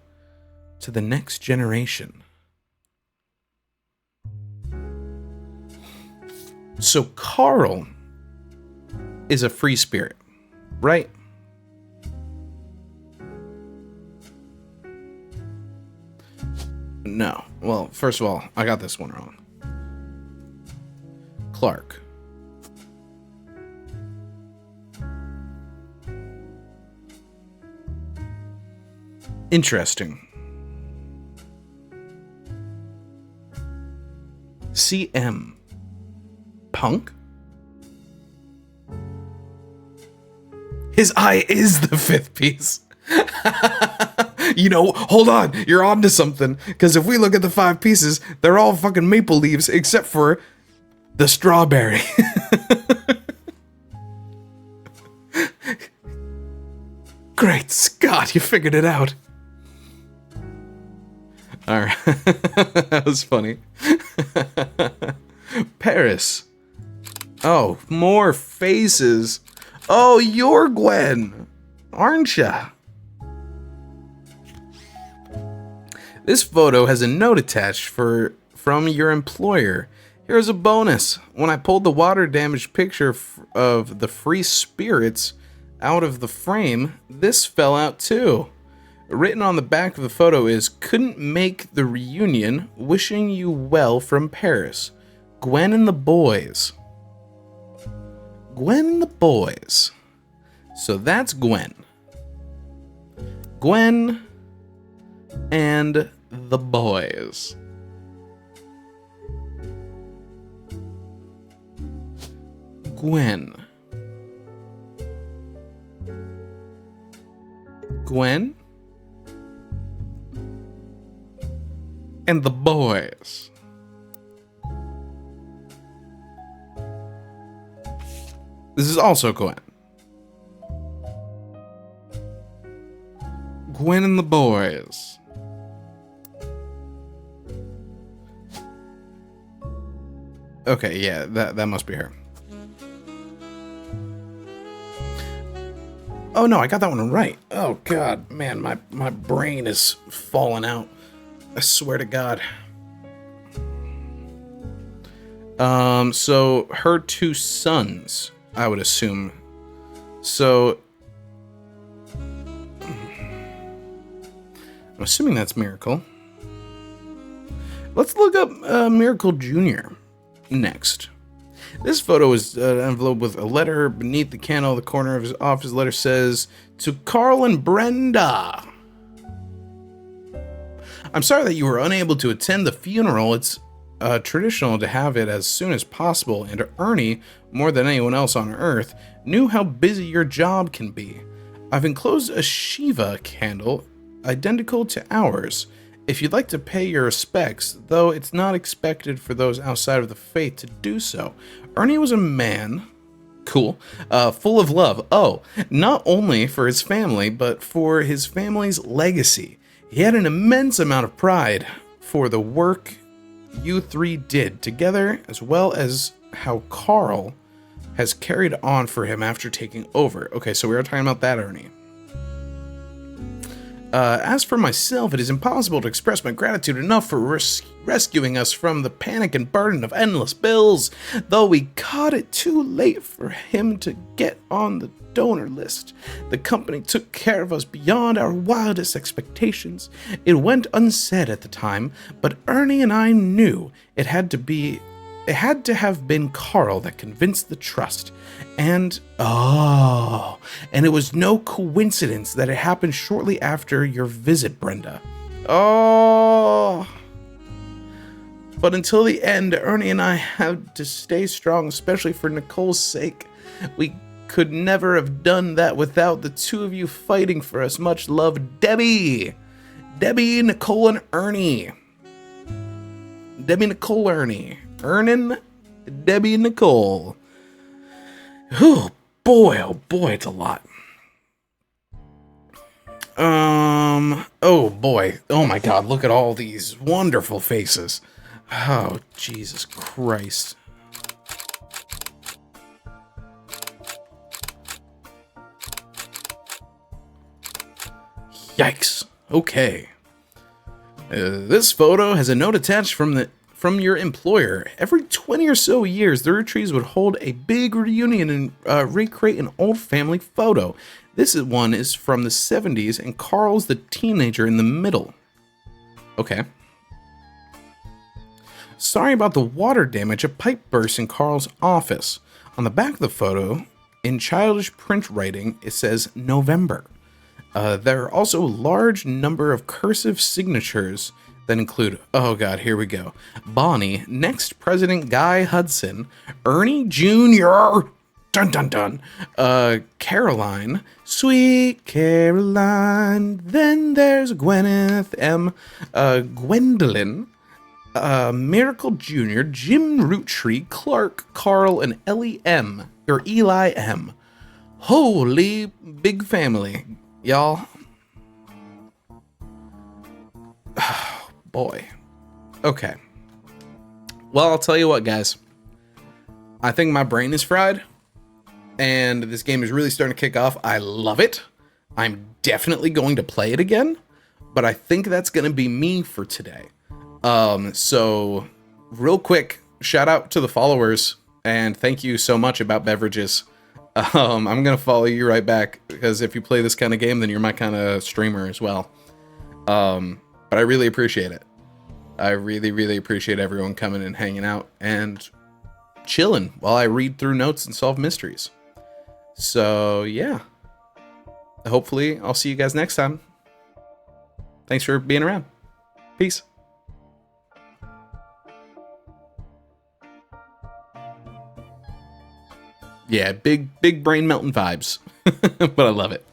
to the next generation. So Carl is a free spirit, right? No. Well, first of all, I got this one wrong. Clark. Interesting. CM. Punk? His eye is the fifth piece. You know, hold on. You're on to something. Because if we look at the 5 pieces, they're all fucking maple leaves except for the strawberry. Great Scott, you figured it out. Alright. That was funny. Paris. Oh, more faces. Oh, you're Gwen, aren't ya? This photo has a note attached from your employer. Here's a bonus. When I pulled the water damaged picture of the free spirits out of the frame, this fell out too. Written on the back of the photo is, couldn't make the reunion, wishing you well from Paris. Gwen and the boys. Gwen and the boys. So that's Gwen. Gwen and the boys. Gwen. Gwen and the boys. This is also Gwen. Gwen and the boys. Okay, yeah, that must be her. Oh no, I got that one right. Oh god, man, my brain is falling out. I swear to God. So her 2 sons, I would assume. So I'm assuming that's Miracle. Let's look up Miracle Jr. next. This photo is an envelope with a letter beneath the candle. The corner of his office letter says, "To Carl and Brenda. I'm sorry that you were unable to attend the funeral. It's traditional to have it as soon as possible, and Ernie, more than anyone else on Earth, knew how busy your job can be. I've enclosed a Shiva candle identical to ours. If you'd like to pay your respects, though it's not expected for those outside of the faith to do so. Ernie was a man, cool, full of love. Oh, not only for his family, but for his family's legacy. He had an immense amount of pride for the work you 3 did together, as well as how Carl has carried on for him after taking over." Okay, so we are talking about that Ernie. As for myself, it is impossible to express my gratitude enough for rescuing us from the panic and burden of endless bills. Though we caught it too late for him to get on the donor list, the company took care of us beyond our wildest expectations. It went unsaid at the time, but Ernie and I knew it had to have been Carl that convinced the trust. And it was no coincidence that it happened shortly after your visit, Brenda. Oh. But until the end, Ernie and I had to stay strong, especially for Nicole's sake. We could never have done that without the 2 of you fighting for us. Much love, Debbie. Debbie, Nicole, and Ernie. Debbie, Nicole, Ernie. Ernin, Debbie, and Nicole. Oh boy, it's a lot. Oh boy. Oh my god, look at all these wonderful faces. Oh, Jesus Christ. Yikes. Okay. This photo has a note attached from your employer. Every 20 or so years, the Roottrees would hold a big reunion and recreate an old family photo. One is from the 70s, and Carl's the teenager in the middle. Okay. Sorry about the water damage. A pipe burst in Carl's office. On the back of the photo, in childish print writing, it says November. There are also a large number of cursive signatures that include, oh god, here we go. Bonnie, next President Guy Hudson, Ernie Jr., dun dun dun, Caroline, sweet Caroline, then there's Gwyneth M., Gwendolyn, Miracle Jr., Jim Roottree, Clark, Carl, and Ellie M., or Eli M. Holy big family. Y'all. Oh, boy. Okay. Well, I'll tell you what, guys. I think my brain is fried, and this game is really starting to kick off. I love it. I'm definitely going to play it again, but I think that's going to be me for today. So, real quick, shout out to the followers, and thank you so much about beverages. I'm going to follow you right back, because if you play this kind of game, then you're my kind of streamer as well. But I really appreciate it. I really, really appreciate everyone coming and hanging out and chilling while I read through notes and solve mysteries. So, yeah. Hopefully, I'll see you guys next time. Thanks for being around. Peace. Yeah, big brain melting vibes, but I love it.